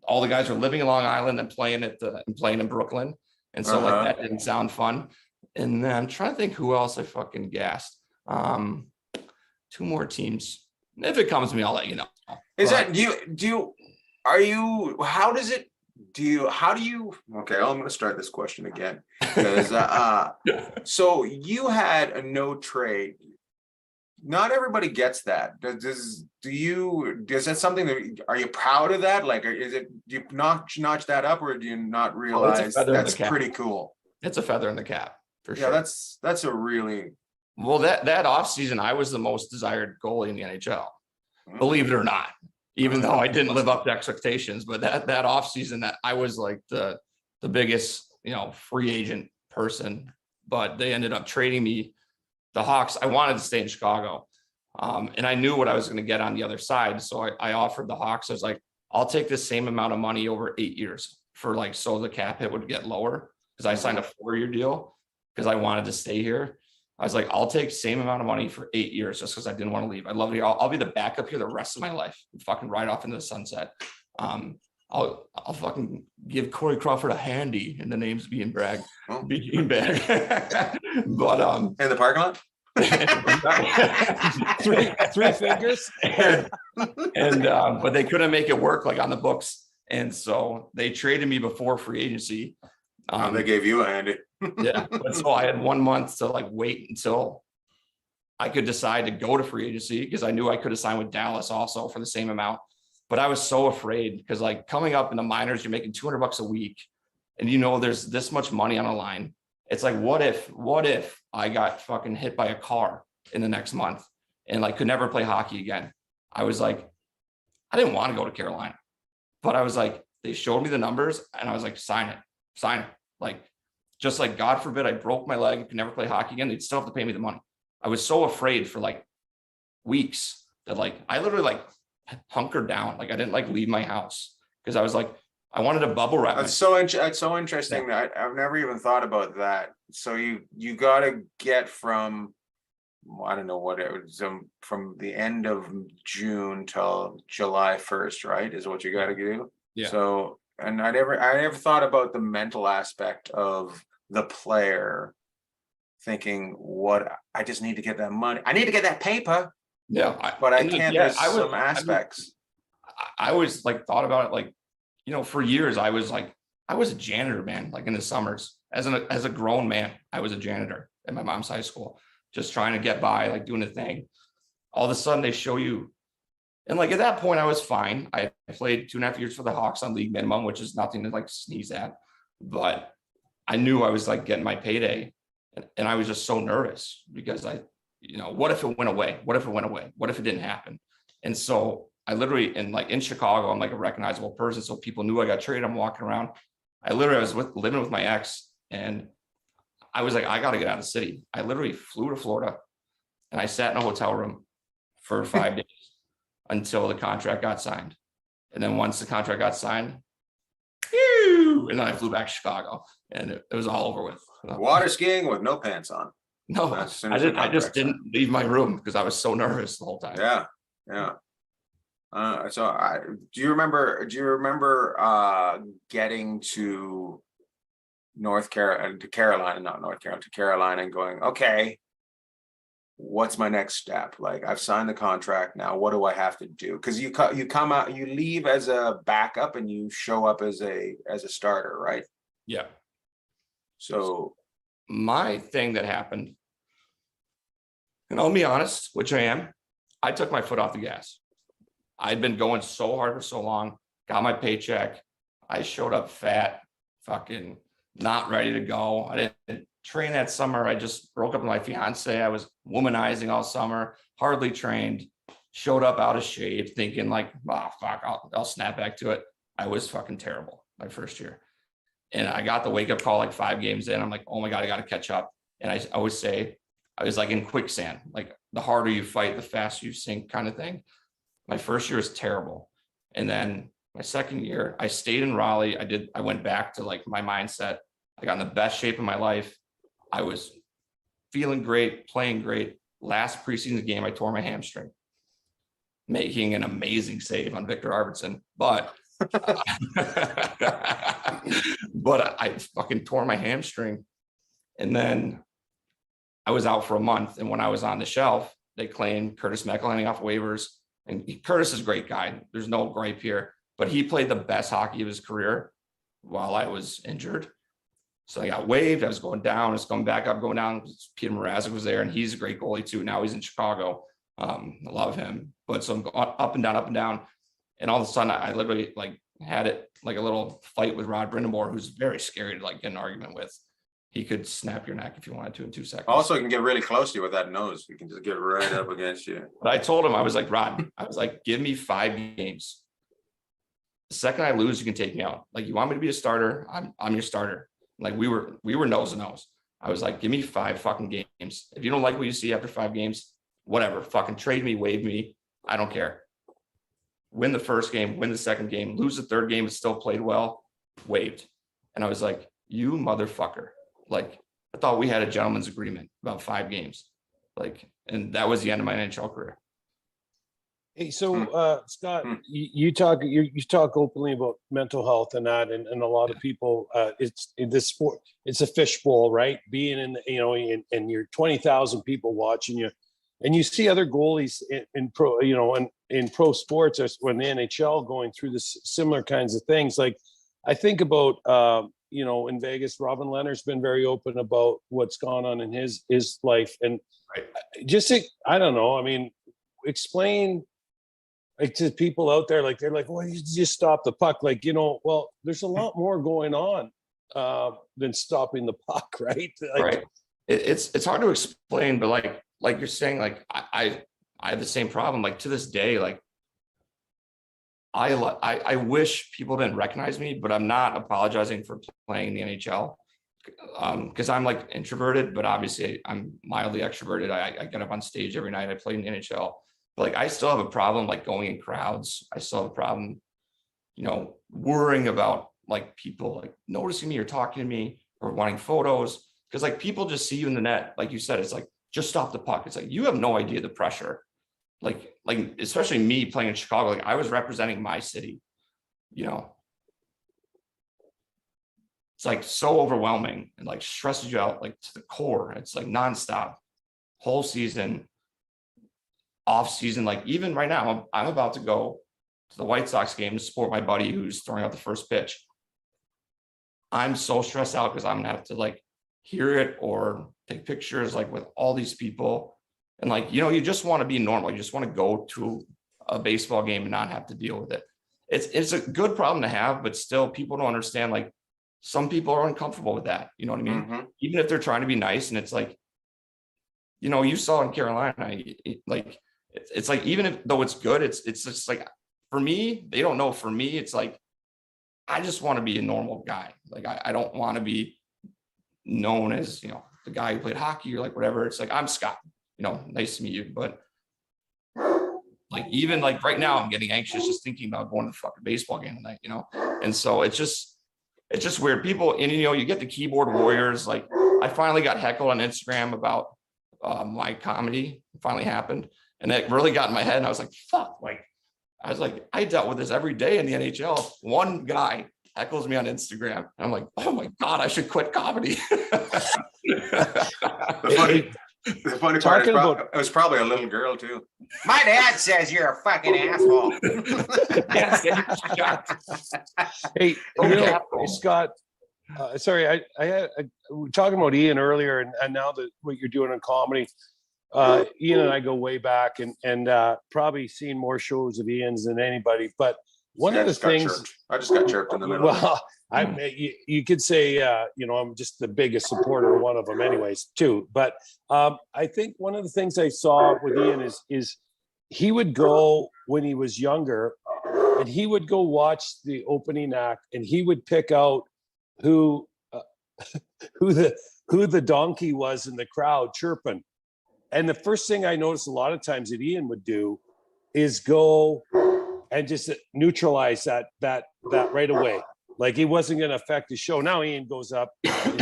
all the guys were living in Long Island and playing in Brooklyn, and so like that didn't sound fun. And then I'm trying to think who else I fucking gassed. 2 more teams. If it comes to me, I'll let you know. Okay, I'm going to start this question again because so you had a no trade. Not everybody gets that. Is that something that, are you proud of that? Like, do you notch that up, or do you not realize that's pretty cool? It's a feather in the cap for sure. Yeah, that's a really well, that off season, I was the most desired goalie in the NHL, believe it or not. Even though I didn't live up to expectations, but that off season, that I was like the biggest, you know, free agent person. But they ended up trading me. The Hawks, I wanted to stay in Chicago, and I knew what I was going to get on the other side. So I offered the Hawks. I was like, I'll take the same amount of money over 8 years for like, so the cap hit would get lower, because I signed a 4-year deal because I wanted to stay here. I was like, I'll take the same amount of money for 8 years just because I didn't want to leave. I love it. I'll be the backup here the rest of my life. Fucking ride off into the sunset. I'll fucking give Corey Crawford a handy, and the name's being bragged. Being bag. But in the parking lot. three fingers. And but they couldn't make it work like on the books, and so they traded me before free agency. They gave you a handy. Yeah. But so I had 1 month to like wait until I could decide to go to free agency because I knew I could have signed with Dallas also for the same amount. But I was so afraid because like coming up in the minors, you're making $200 a week and there's this much money on the line. It's like, what if I got fucking hit by a car in the next month and like could never play hockey again? I was like, I didn't want to go to Carolina, but I was like, they showed me the numbers and I was like, sign it. Like, just like, God forbid I broke my leg and could never play hockey again. They'd still have to pay me the money. I was so afraid for like weeks that like, I literally like hunkered down. Like I didn't like leave my house because I was like, I wanted a bubble wrap. That's so interesting. Yeah. I've never even thought about that. So you got to get from, I don't know what it was, from the end of June till July 1st, right? Is what you got to do. Yeah. So, and I never thought about the mental aspect of the player thinking, I just need to get that money. I need to get that paper. Yeah. But I can't. There's some aspects. I always like thought about it like, for years I was a janitor, man, like in the summers as a grown man, I was a janitor at my mom's high school, just trying to get by, like doing the thing. All of a sudden they show you. And like at that point I was fine. I played 2.5 years for the Hawks on league minimum, which is nothing to like sneeze at, but I knew I was like getting my payday and I was just so nervous because what if it went away? What if it didn't happen? And so I literally, in Chicago, I'm like a recognizable person. So people knew I got traded. I'm walking around. I was living with my ex and I was like, I got to get out of the city. I literally flew to Florida and I sat in a hotel room for 5 days until the contract got signed. And then once the contract got signed, and then I flew back to Chicago and it was all over with. Water skiing with no pants on. No, I just didn't leave my room because I was so nervous the whole time. Yeah. Do you remember getting to Carolina and going, okay, what's my next step? Like I've signed the contract now. What do I have to do? Because you come out, you leave as a backup and you show up as a starter, right? Yeah. So my thing that happened, and I'll be honest, which I am, I took my foot off the gas. I'd been going so hard for so long, got my paycheck. I showed up fat, fucking not ready to go. I didn't train that summer. I just broke up with my fiance. I was womanizing all summer, hardly trained, showed up out of shape, thinking like, fuck, I'll snap back to it. I was fucking terrible my first year. And I got the wake up call like 5 games in. I'm like, oh my God, I got to catch up. And I always say, I was like in quicksand, like the harder you fight, the faster you sink kind of thing. My first year was terrible. And then my second year, I stayed in Raleigh. I went back to like my mindset. I got in the best shape of my life. I was feeling great, playing great. Last preseason game, I tore my hamstring, making an amazing save on Victor Arvidsson. But I fucking tore my hamstring. And then I was out for a month. And when I was on the shelf, they claimed Curtis McElhinney off waivers. And Curtis is a great guy. There's no gripe here. But he played the best hockey of his career while I was injured. So I got waived. I was going down. I was going back up, going down. Peter Mrazek was there, and he's a great goalie too. Now he's in Chicago. I love him. But so I'm going up and down, up and down. And all of a sudden, I literally like had it like a little fight with Rod Brindamore, who's very scary to like get an argument with. He could snap your neck if you wanted to in 2 seconds. Also, he can get really close to you with that nose. He can just get right up against you. But I told him, I was like, Rod, give me 5 games. The second I lose, you can take me out. Like, you want me to be a starter? I'm your starter. Like we were nose to nose. I was like, give me 5 fucking games. If you don't like what you see after 5 games, whatever, fucking trade me, waive me. I don't care. Win the first game, win the second game, lose the third game, but still played well, waived. And I was like, you motherfucker. Like, I thought we had a gentleman's agreement about 5 games. Like, and that was the end of my NHL career. Hey, so Scott, you talk openly about mental health and that, and a lot of people, it's in this sport, it's a fishbowl, right? Being in, and you're 20,000 people watching you, and you see other goalies in pro, in pro sports or when the NHL going through this similar kinds of things. Like, I think about in Vegas, Robin Leonard's been very open about what's gone on in his life. And Right. just, I don't know. I mean, explain like to people out there, like, they're like, well, you just stop the puck. Like, well, there's a lot more going on than stopping the puck, right? Like, Right. It's hard to explain, but like you're saying, like I have the same problem. Like to this day, like I wish people didn't recognize me, but I'm not apologizing for playing in the NHL. Because I'm like introverted, but obviously I'm mildly extroverted. I get up on stage every night. I play in the NHL, but like I still have a problem like going in crowds. I still have a problem, worrying about like people like noticing me or talking to me or wanting photos. Because like people just see you in the net, like you said, it's like just stop the puck. It's like you have no idea the pressure. Like especially me playing in Chicago, like I was representing my city, It's like so overwhelming and like stresses you out like to the core. It's like nonstop, whole season, off season. Like even right now, I'm about to go to the White Sox game to support my buddy who's throwing out the first pitch. I'm so stressed out because I'm gonna have to like hear it or take pictures like with all these people. And like, you just want to be normal. You just want to go to a baseball game and not have to deal with it. It's a good problem to have, but still people don't understand. Like some people are uncomfortable with that. You know what I mean? Mhm. Even if they're trying to be nice, and it's like, you saw in Carolina, like it's like, even if though it's good, it's just like, for me, they don't know. For me, it's like, I just want to be a normal guy. Like I don't want to be known as, the guy who played hockey or like whatever. It's like, I'm Scott, nice to meet you. But like, even like right now, I'm getting anxious just thinking about going to the fucking baseball game tonight, And so it's just weird. People, and you get the keyboard warriors. Like I finally got heckled on Instagram about my comedy. It finally happened. And it really got in my head. And I was like, fuck, I dealt with this every day in the NHL. One guy heckles me on Instagram. And I'm like, oh my God, I should quit comedy. The funny part is it was probably a little girl too. My dad says you're a fucking asshole. hey, Scott, sorry, I we were talking about Ian earlier, and now that what you're doing in comedy, Ian and I go way back, and probably seen more shows of Ian's than anybody. But one of the things, I just got chirped in the middle. well, you could say, I'm just the biggest supporter of one of them, anyways, too. But I think one of the things I saw with Ian is he would go when he was younger, and he would go watch the opening act, and he would pick out who the donkey was in the crowd chirping. And the first thing I noticed a lot of times that Ian would do is go and just neutralize that right away. Like he wasn't going to affect the show. Now Ian goes up, and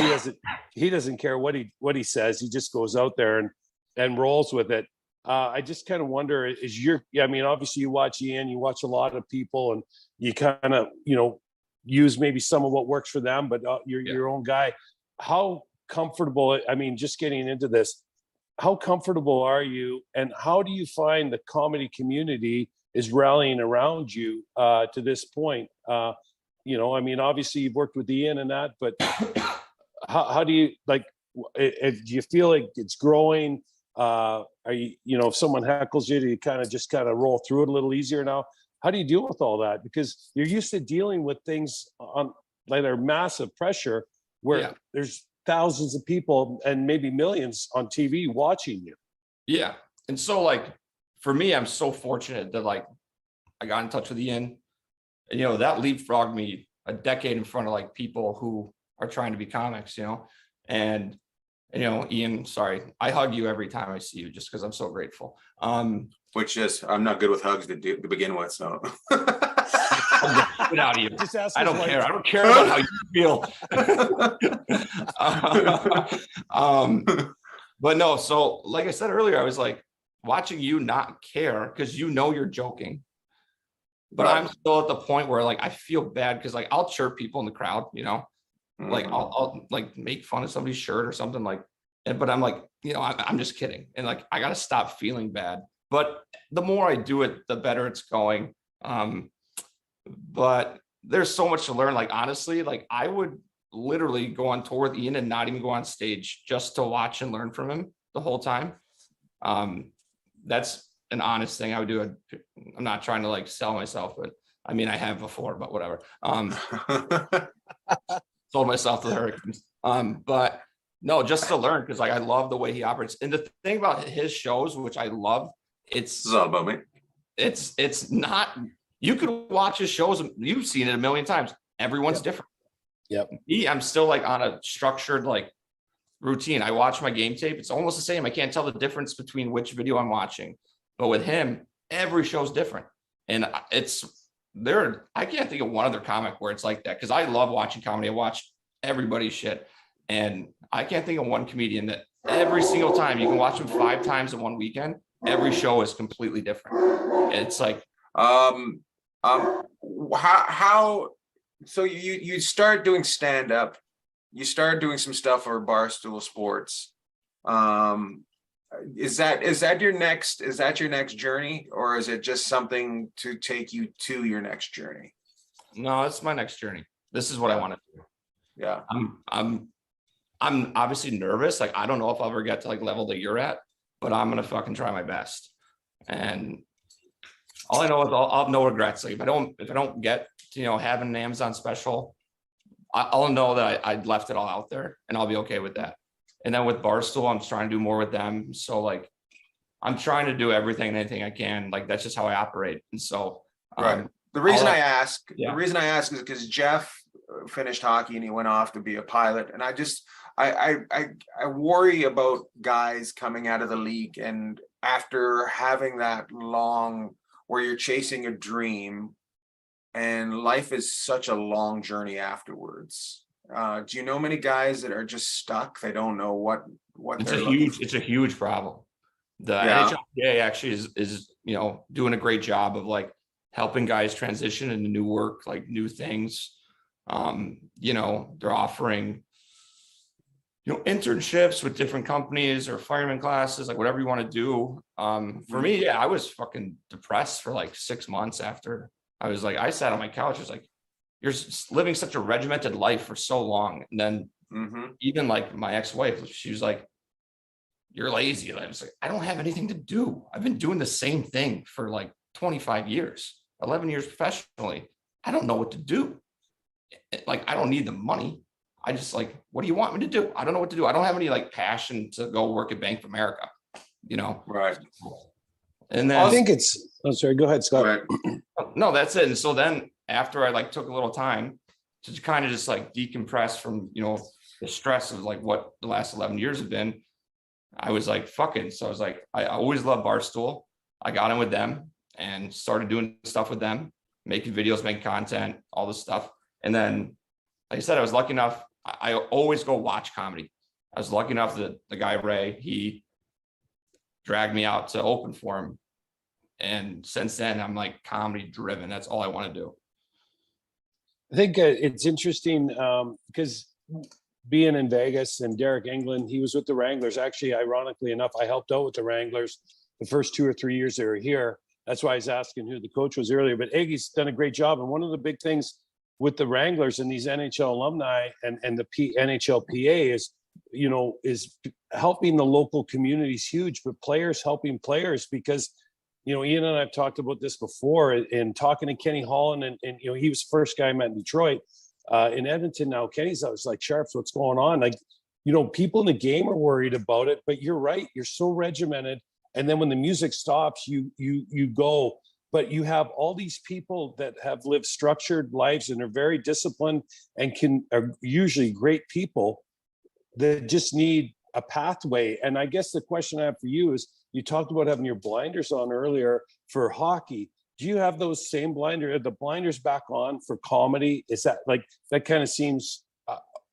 he doesn't care what he says. He just goes out there and rolls with it. I just kind of wonder, obviously you watch Ian, you watch a lot of people, and you kind of, use maybe some of what works for them, but you're your own guy. How comfortable, just getting into this, how comfortable are you, and how do you find the comedy community is rallying around you to this point? Obviously you've worked with Ian and that, but how do you do you feel like it's growing? Are you, if someone heckles you, do you kind of roll through it a little easier now? How do you deal with all that? Because you're used to dealing with things on like they're massive pressure where there's thousands of people and maybe millions on TV watching you. Yeah. And so like, for me, I'm so fortunate that like I got in touch with Ian, and that leapfrogged me a decade in front of like people who are trying to be comics, and Ian, sorry, I hug you every time I see you just because I'm so grateful. Which is, I'm not good with hugs to begin with, so. Get out of here. I don't care. I don't care about how you feel. But no, so like I said earlier, I was like watching you not care because you're joking. But I'm still at the point where like I feel bad because like I'll chirp people in the crowd, like I'll like make fun of somebody's shirt or something like, but I'm like, I'm just kidding. And like, I got to stop feeling bad. But the more I do it, the better it's going. But there's so much to learn. Like, honestly, like I would literally go on tour with Ian and not even go on stage just to watch and learn from him the whole time. That's an honest thing I would do. I'm not trying to like sell myself, but I mean, I have before, but whatever. Sold myself to the Hurricanes. But no, just to learn, because like I love the way he operates. And the thing about his shows, which I love, It's all about me. it's not, you could watch his shows, you've seen it a million times. Everyone's different. Yep. I'm still like on a structured like routine. I watch my game tape. It's almost the same. I can't tell the difference between which video I'm watching. But with him, every show's different. And I can't think of one other comic where it's like that, because I love watching comedy. I watch everybody's shit. And I can't think of one comedian that every single time, you can watch him 5 times in one weekend, every show is completely different. It's like how so you start doing stand-up, you start doing some stuff for Barstool Sports. Is that your next journey, or is it just something to take you to your next journey? No, it's my next journey. This is what I want to do. Yeah. I'm obviously nervous. Like, I don't know if I'll ever get to like level that you're at, but I'm going to fucking try my best. And all I know is I'll have no regrets. Like if I don't get to, having an Amazon special, I'll know that I left it all out there, and I'll be okay with that. And then with Barstool, I'm just trying to do more with them. So like, I'm trying to do everything and anything I can. Like, that's just how I operate. And so, right. The reason I ask is because Jeff finished hockey and he went off to be a pilot. And I worry about guys coming out of the league, and after having that long where you're chasing a dream and life is such a long journey afterwards. Do you know many guys that are just stuck? They don't know what it's a huge problem. The NHL Career actually is doing a great job of like helping guys transition into new work, like new things. They're offering internships with different companies or fireman classes, like whatever you want to do. For me, I was fucking depressed for like 6 months after. I sat on my couch. I was like, you're living such a regimented life for so long. And then even like my ex-wife, she was like, you're lazy. And I was like, I don't have anything to do. I've been doing the same thing for like 25 years, 11 years professionally. I don't know what to do. Like, I don't need the money. I just like, what do you want me to do? I don't know what to do. I don't have any like passion to go work at Bank of America, Right. And then I think sorry, go ahead, Scott. Right. No, that's it. And so then after I like took a little time to kind of just like decompress from, the stress of like what the last 11 years have been, I was like, fucking. So I was like, I always loved Barstool. I got in with them and started doing stuff with them, making videos, making content, all this stuff. And then, like I said, I was lucky enough. I always go watch comedy. I was lucky enough that the guy, Ray, he dragged me out to open for him. And since then, I'm like comedy driven. That's all I want to do. I think it's interesting because being in Vegas, and Derek England, he was with the Wranglers. Actually, ironically enough, I helped out with the Wranglers the first 2 or 3 years they were here. That's why I was asking who the coach was earlier. But Iggy's done a great job. And one of the big things with the Wranglers and these NHL alumni and the NHLPA is helping the local communities huge, but players helping players, because Ian and I've talked about this before, and talking to Kenny Holland, and he was the first guy I met in Detroit. In Edmonton now, I was like, Sharps, what's going on? Like, people in the game are worried about it, but you're right. You're so regimented. And then when the music stops, you go. But you have all these people that have lived structured lives and are very disciplined and are usually great people that just need a pathway. And I guess the question I have for you is, you talked about having your blinders on earlier for hockey. Do you have those same blinders? Are the blinders back on for comedy? Is that like, that kind of seems,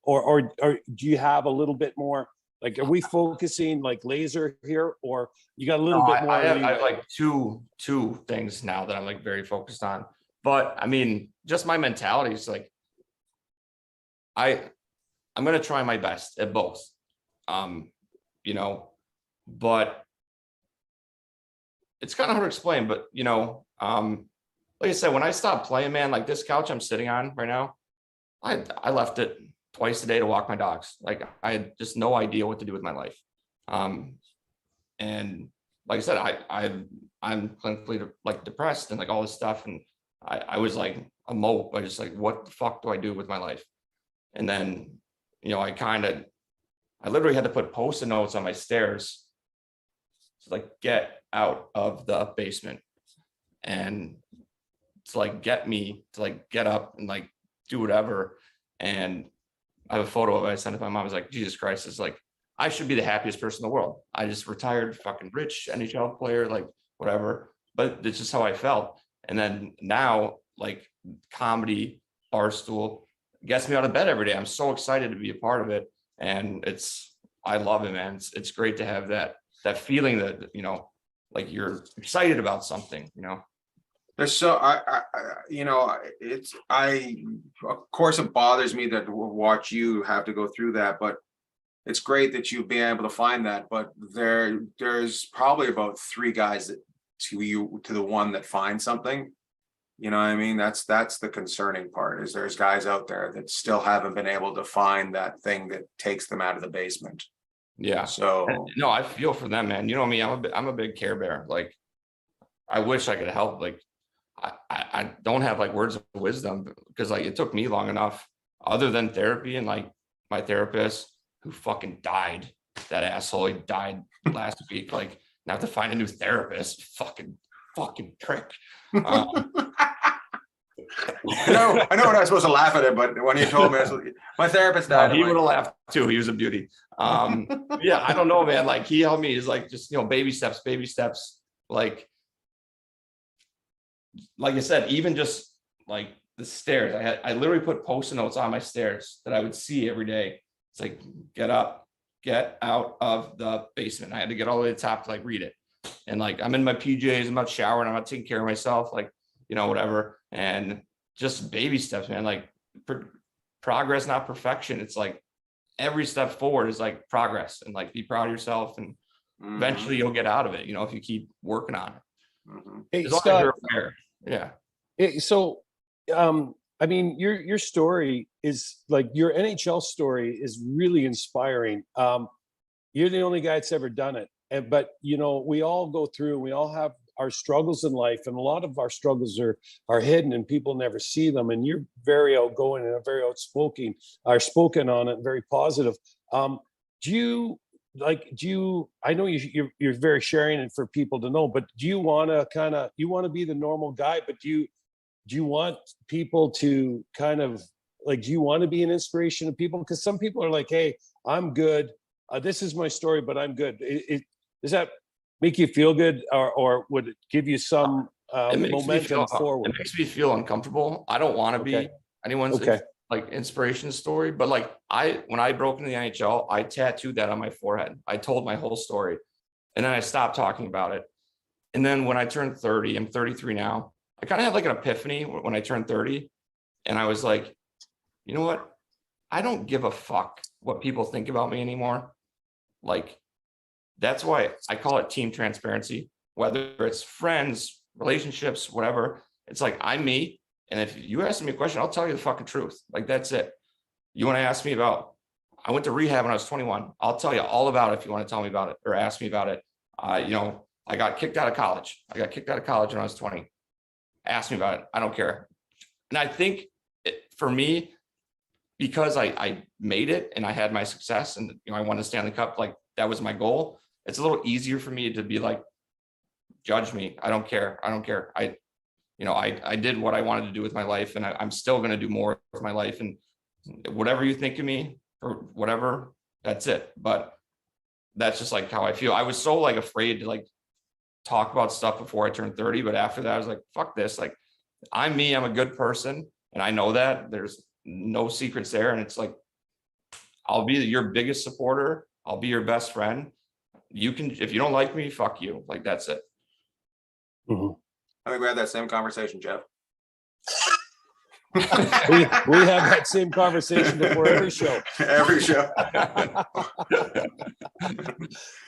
or do you have a little bit more? Like, are we focusing like laser here, or you got a little bit more? I have like two things now that I'm like very focused on. But I mean, just my mentality is like, I'm going to try my best at both. But it's kind of hard to explain, but like I said, when I stopped playing, man, like this couch I'm sitting on right now, I left it twice a day to walk my dogs. Like I had just no idea what to do with my life. And like I said, I'm clinically like depressed and like all this stuff. And I was like a mope. I just like, what the fuck do I do with my life? And then, you know, I literally had to put Post-it notes on my stairs to like get out of the basement and to like get me to like get up and like do whatever. And I have a photo of it. I sent it to my mom. I was like, Jesus Christ, it's like, I should be the happiest person in the world. I just retired, fucking rich NHL player, like whatever. But it's just how I felt. And then now, like comedy, Barstool gets me out of bed every day. I'm so excited to be a part of it. And I love it, man. It's great to have that feeling that, you know, like you're excited about something, you know. There's so you know, of course it bothers me that watch you have to go through that, but it's great that you've been able to find that. But there's probably about 3 guys that to the one that finds something. You know what I mean? That's the concerning part, is there's guys out there that still haven't been able to find that thing that takes them out of the basement. Yeah. So no, I feel for them, man. You know me, I'm a big Care Bear. Like I wish I could help. Like I don't have like words of wisdom, because like it took me long enough, other than therapy and like my therapist who fucking died. That asshole, he died last week. Like now I have to find a new therapist. Fucking prick. I know we're not supposed to laugh at it, but when you told me, my therapist died, he would have laughed too. He was a beauty. Yeah, I don't know, man. Like he helped me. Is like just, you know, baby steps. Like I said, even just like the stairs. I literally put Post-it notes on my stairs that I would see every day. It's like, get up, get out of the basement. I had to get all the way to the top to like read it. And like I'm in my PJs, I'm not showering, I'm not taking care of myself, like, you know, whatever. And just baby steps, man. Like progress, not perfection. It's like every step forward is like progress, and like be proud of yourself, and eventually you'll get out of it, you know, if you keep working on it. Hey, As long as Scott, you're aware. Yeah. so I mean, your story is like, your NHL story is really inspiring. You're the only guy that's ever done it. But you know, we all go through, we all have our struggles in life, and a lot of our struggles are hidden and people never see them. And you're very outgoing and very outspoken, are spoken on it, very positive. Do you I know you're very sharing it for people to know, but do you want to be the normal guy, but do you want people to kind of like, do you want to be an inspiration to people? Because some people are like, hey, I'm good. This is my story, but I'm good. Does that make you feel good, or would it give you some momentum forward? It makes me feel uncomfortable. I don't want to be anyone's like inspiration story, but like when I broke into the NHL, I tattooed that on my forehead. I told my whole story, and then I stopped talking about it. And then when I turned 30, I'm 33 now, I kind of had like an epiphany when I turned 30, and I was like, you know what? I don't give a fuck what people think about me anymore. Like, that's why I call it team transparency, whether it's friends, relationships, whatever. It's like, I'm me. And if you ask me a question, I'll tell you the fucking truth. Like, that's it. You want to ask me about, I went to rehab when I was 21. I'll tell you all about it if you want to tell me about it or ask me about it. You know, I got kicked out of college. when I was 20. Ask me about it. I don't care. And I think for me, because I made it and I had my success, and you know, I won the Stanley Cup, like that was my goal. It's a little easier for me to be like, judge me. I don't care. I did what I wanted to do with my life, and I'm still going to do more with my life, and whatever you think of me or whatever, that's it. But that's just like how I feel. I was so like afraid to like talk about stuff before I turned 30. But after that, I was like, fuck this. Like, I'm me, I'm a good person. And I know that there's no secrets there. And it's like, I'll be your biggest supporter. I'll be your best friend. You can, if you don't like me, fuck you. Like, that's it. I think we had that same conversation, Jeff. We have that same conversation before every show. Every show.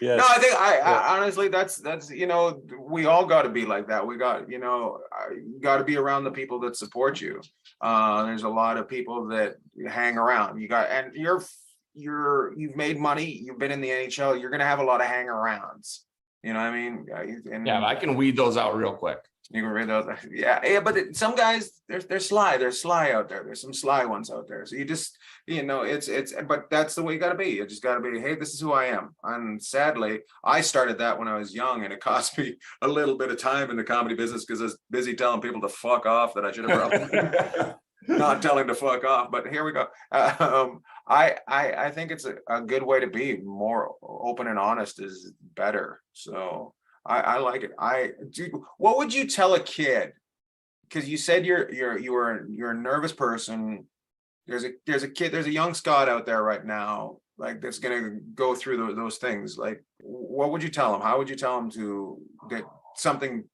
Yes. No, I think I honestly, that's, you know, we all got to be like that. We got, you know, you got to be around the people that support you. There's a lot of people that hang around. And you've made money. You've been in the NHL. You're going to have a lot of hang-arounds. You know what I mean? And Yeah, I can weed those out real quick. you can read those. Yeah. But some guys, they're sly. They're sly out there. There's some sly ones out there. So you just, you know, but that's the way you got to be. You just got to be, hey, this is who I am. And sadly, I started that when I was young, and it cost me a little bit of time in the comedy business because I was busy telling people to fuck off that I should have probably not telling to fuck off. But here we go. I think it's a good way to be. More open and honest is better. So I like it. What would you tell a kid? Because you said you're a nervous person. There's a young Scott out there right now, like, that's gonna go through those things. Like, what would you tell him? How would you tell him to get something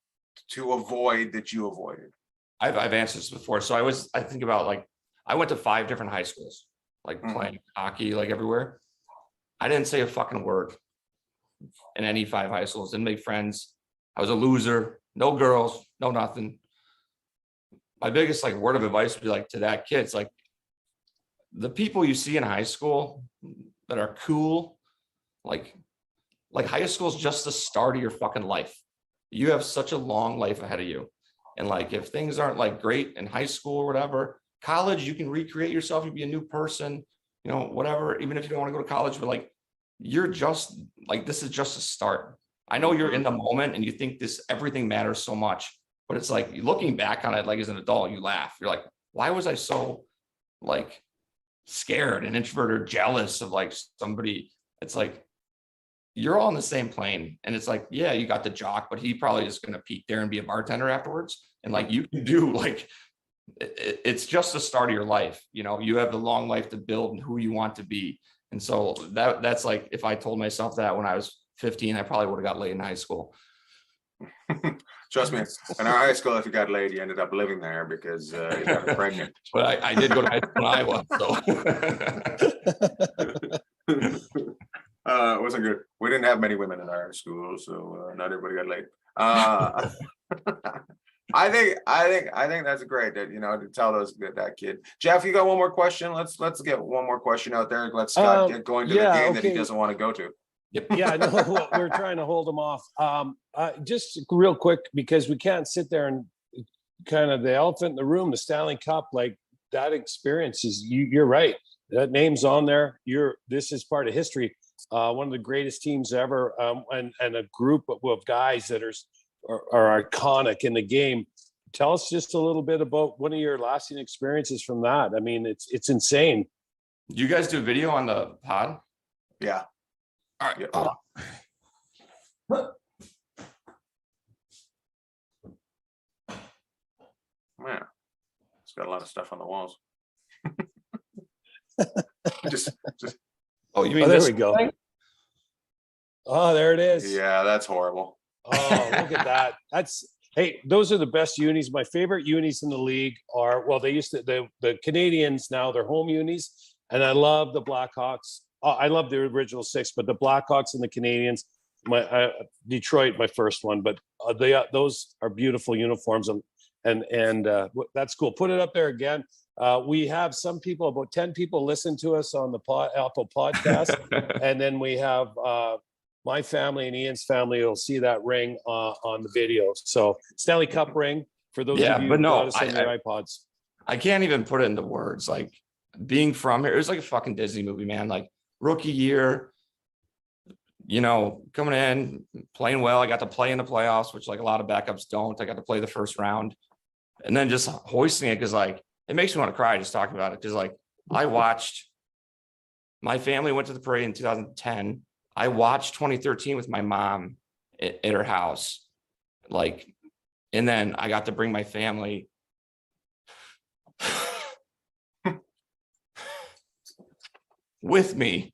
to avoid that you avoided? I've answered this before. So I think about, like, I went to 5 different high schools, like playing hockey, like everywhere. I didn't say a fucking word in any 5 high schools, didn't make friends. I was a loser, no girls, no nothing. My biggest, like, word of advice would be, like, to that kid, it's like, the people you see in high school that are cool, like high school is just the start of your fucking life. You have such a long life ahead of you. And, like, if things aren't, like, great in high school or whatever, college, you can recreate yourself, you be a new person, you know, whatever, even if you don't want to go to college, but, like, you're just, like, this is just a start. I know you're in the moment and you think everything matters so much, but it's like, looking back on it, like, as an adult, you laugh. You're like, why was I so, like, scared and introverted or jealous of, like, somebody? It's like, you're all in the same plane. And it's like, yeah, you got the jock, but he probably is going to peak there and be a bartender afterwards. And, like, you can do, like, it's just the start of your life. You know, you have the long life to build and who you want to be. And so that's like, if I told myself that when I was 15, I probably would have got laid in high school. Trust me, in our high school, if you got laid, you ended up living there because you got pregnant. But I did go to high school in Iowa, so. It wasn't good. We didn't have many women in our school, so not everybody got laid. I think that's great that, you know, to tell that kid. Jeff, you got one more question? Let's get one more question out there. Let Scott get going to the game that he doesn't want to go to. Yeah, no, we're trying to hold him off. Just real quick, because we can't sit there and kind of the elephant in the room, the Stanley Cup, like, that experience is, you're right. That name's on there. This is part of history. One of the greatest teams ever, and a group of guys that are iconic in the game. Tell us just a little bit about one of your lasting experiences from that. I mean, it's insane. You guys do a video on the pod? Yeah. All right. Yeah. Man, it's got a lot of stuff on the walls. just. Oh, you mean there this we go. thing? Oh, there it is. Yeah, that's horrible. Oh, look at that. Hey, those are the best unis. My favorite unis in the league are, well, they used to, the Canadians, now they're home unis, and I love the Blackhawks. I love the original 6, but the Blackhawks and the Canadians, Detroit, my first one, but those are beautiful uniforms, and that's cool. Put it up there again. We have some people, about 10 people listen to us on the Apple podcast. And then we have my family and Ian's family will see that ring on the video. So Stanley Cup ring for those of you who got us on your iPods. I can't even put it into words. Like, being from here, it was like a fucking Disney movie, man. Like, rookie year, you know, coming in, playing well. I got to play in the playoffs, which, like, a lot of backups don't. I got to play the first round. And then just hoisting it, because, like, it makes me want to cry just talking about it. Because, like, I watched, my family went to the parade in 2010. I watched 2013 with my mom at her house. Like, and then I got to bring my family with me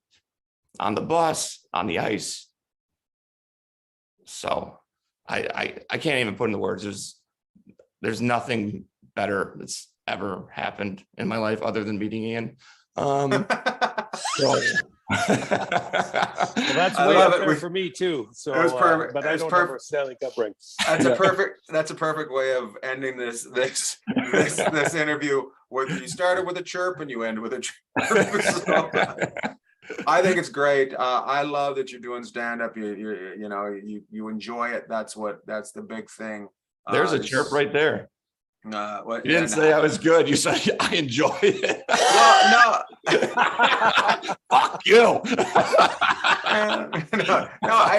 on the bus, on the ice. So I can't even put in the words. There's nothing better. ever happened in my life other than meeting Ian. So, well, that's I way love up it. there for me too. So, It was perfect. but It I was don't perfect. have a Stanley Cup ring. That's Yeah. a perfect way of ending this interview. Where you started with a chirp and you end with a chirp. So, I think it's great. I love that you're doing stand up. You enjoy it. That's the big thing. There's a chirp right there. What, You didn't say I was good. You said I enjoy it. Well, no. Fuck you. No,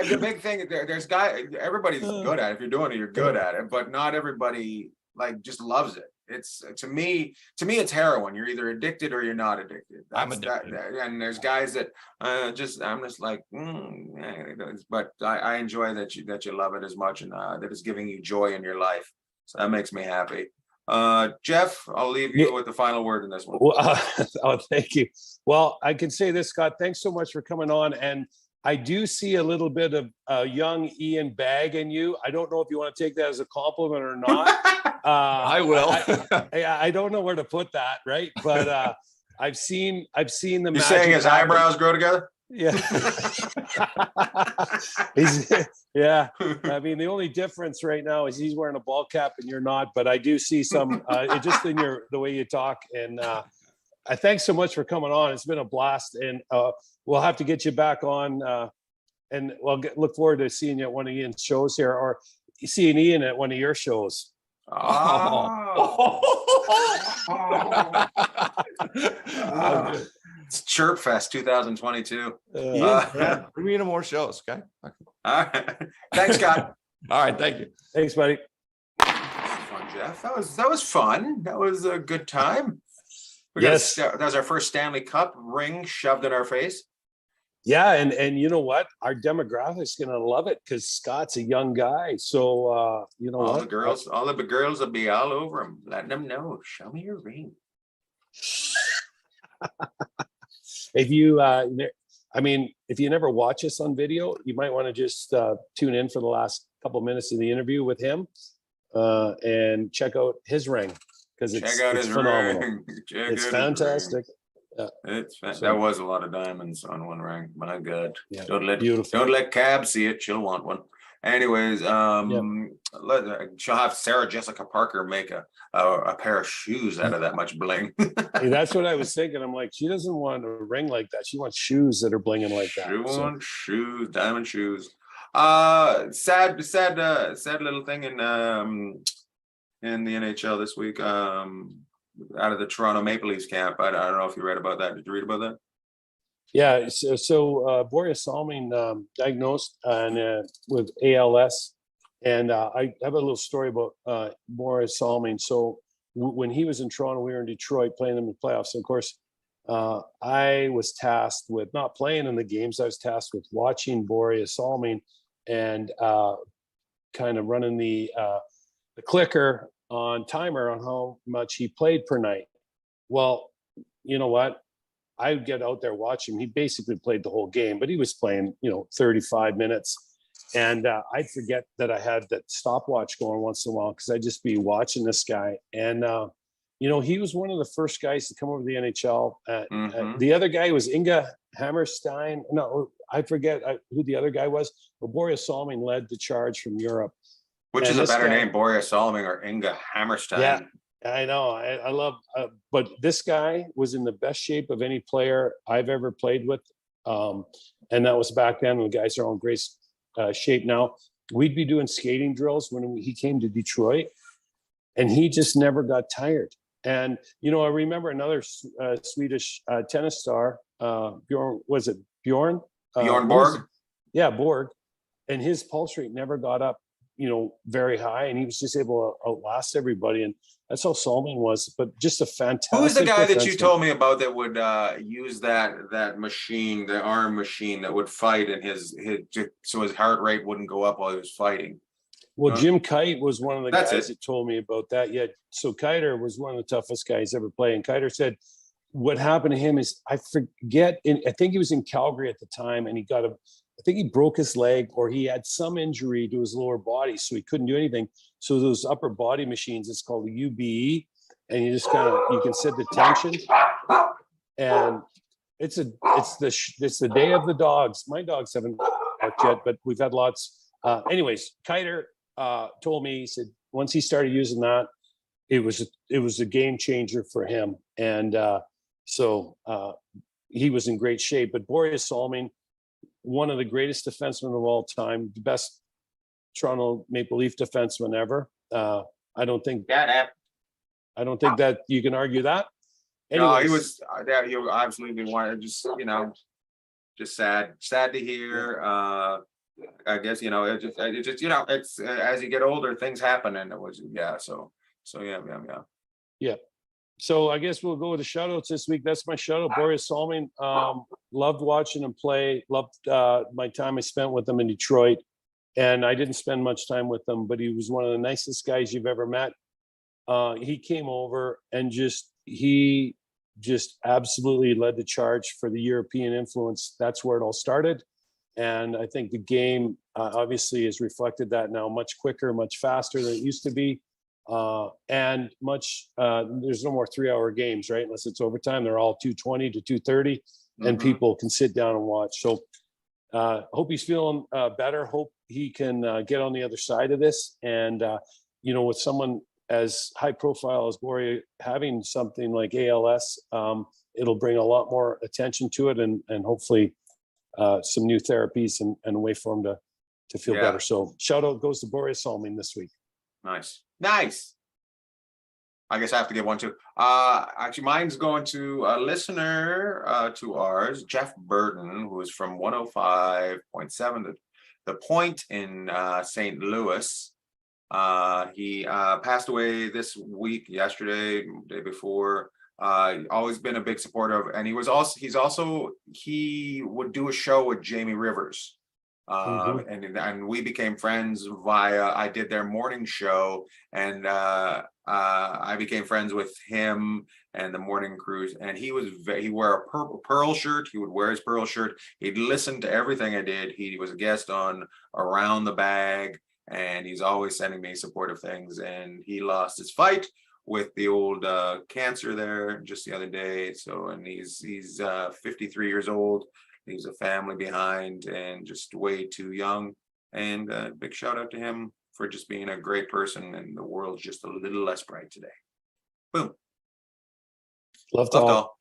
the big thing there's everybody's good at it. If you're doing it, you're good at it, but not everybody like just loves it. It's to me, it's heroin. You're either addicted or you're not addicted. I'm addicted. And there's guys that I'm just like, but I enjoy that you love it as much and that it's giving you joy in your life. So that makes me happy. Jeff, I'll leave you with the final word in this one. Well, thank you. Well, I can say this, Scott, thanks so much for coming on. And I do see a little bit of young Ian Bagg in you. I don't know if you want to take that as a compliment or not. I will. I don't know where to put that, right? But I've seen the. You're saying his eyebrows grow together? Yeah. Yeah. I mean, the only difference right now is he's wearing a ball cap and you're not, but I do see some just in the way you talk. And I thanks so much for coming on. It's been a blast, and we'll have to get you back on and we'll look forward to seeing you at one of Ian's shows here, or seeing Ian at one of your shows. Oh. It's Chirp Fest 2022. Yeah, bring me to more shows, okay? All right. Thanks, Scott. All right, thank you. Thanks, buddy. Fun, Jeff. That was fun. That was a good time. Yes. That was our first Stanley Cup ring shoved in our face. Yeah, and you know what? Our demographic's gonna love it because Scott's a young guy. So you know all what? the girls will be all over him, letting them know, show me your ring. If you if you never watch us on video, you might want to just tune in for the last couple minutes of the interview with him and check out his ring, because it's phenomenal. Ring. It's fantastic. Yeah. That was a lot of diamonds on one ring. My God. Yeah, Don't beautiful. let Cab see it. She'll want one. Anyways, she'll have Sarah Jessica Parker make a pair of shoes out of that much bling. Hey, that's what I was thinking. I'm like, she doesn't want a ring like that. She wants shoes that are blinging like that. She wants shoes, diamond shoes. Sad little thing in the NHL this week. Out of the Toronto Maple Leafs camp. I don't know if you read about that. Did you read about that? Yeah. So Boreas Salming diagnosed with ALS, and I have a little story about Boreas Salming. So when he was in Toronto, we were in Detroit playing them in the playoffs. And of course, I was tasked with not playing in the games. I was tasked with watching Boreas Salming and kind of running the clicker on timer on how much he played per night. Well, you know what? I would get out there watching him. He basically played the whole game, but he was playing, 35 minutes. And I'd forget that I had that stopwatch going once in a while because I'd just be watching this guy. And, he was one of the first guys to come over to the NHL. The other guy was Inga Hammerstein. No, I forget who the other guy was. But Boreas Salming led the charge from Europe. Which is a better name, Boreas Salming or Inga Hammerstein? Yeah, I know. I love, but this guy was in the best shape of any player I've ever played with. And that was back then when the guys are in great shape now. We'd be doing skating drills when he came to Detroit, and he just never got tired. And, I remember another Swedish tennis star, Bjorn, was it Bjorn? Bjorn Borg? Yeah, Borg. And his pulse rate never got up, very high, and he was just able to outlast everybody. And that's how Salming was, but just a fantastic. Who was the guy that you told me about that would use that machine, the arm machine that would fight in his so his heart rate wouldn't go up while he was fighting? Well, Jim Kite was one of the That's guys that told me about that. Yeah. So Kiter was one of the toughest guys ever played. And Kiter said what happened to him is, I forget, I think he was in Calgary at the time, and I think he broke his leg, or he had some injury to his lower body, so he couldn't do anything. So those upper body machines, it's called a UBE, and you just you can set the tension. And it's the day of the dogs. My dogs haven't barked yet, but we've had lots. Anyways, Kiter told me, he said once he started using that, it was a game changer for him. And so he was in great shape. But Boreas Salming, one of the greatest defensemen of all time, the best Toronto Maple Leaf defenseman ever. I don't think that you can argue that. No, he Anyways, was that he absolutely wanted, just just sad to hear. I guess it just it's as you get older, things happen, and it was yeah. So I guess we'll go with the shout outs this week. That's my shout out, Boreas Salming. Loved watching him play. Loved my time I spent with him in Detroit. And I didn't spend much time with him, but he was one of the nicest guys you've ever met. He came over and he absolutely led the charge for the European influence. That's where it all started. And I think the game obviously has reflected that now much quicker, much faster than it used to be. And there's no more 3-hour games, right? Unless it's overtime. They're all 2:20 to 2:30 and people can sit down and watch. So hope he's feeling better. Hope he can get on the other side of this. And, with someone as high profile as Bori having something like ALS, it'll bring a lot more attention to it and hopefully some new therapies and a way for him to feel better. So shout out goes to Boreas Salming this week. Nice. I guess I have to give one too. Actually, mine's going to a listener to ours, Jeff Burton, who is from 105.7 The Point in St. Louis. He passed away this week, yesterday, day before. Always been a big supporter of, and he would do a show with Jamie Rivers. And we became friends via, I did their morning show, and I became friends with him and the morning cruise. And he wore a purple pearl shirt. He would wear his pearl shirt. He'd listen to everything I did. He was a guest on Around the Bag, and he's always sending me supportive things. And he lost his fight with the old cancer there just the other day. So, and he's 53 years old. He's a family behind and just way too young. And big shout out to him for just being a great person, and the world's just a little less bright today. Boom. Love to all.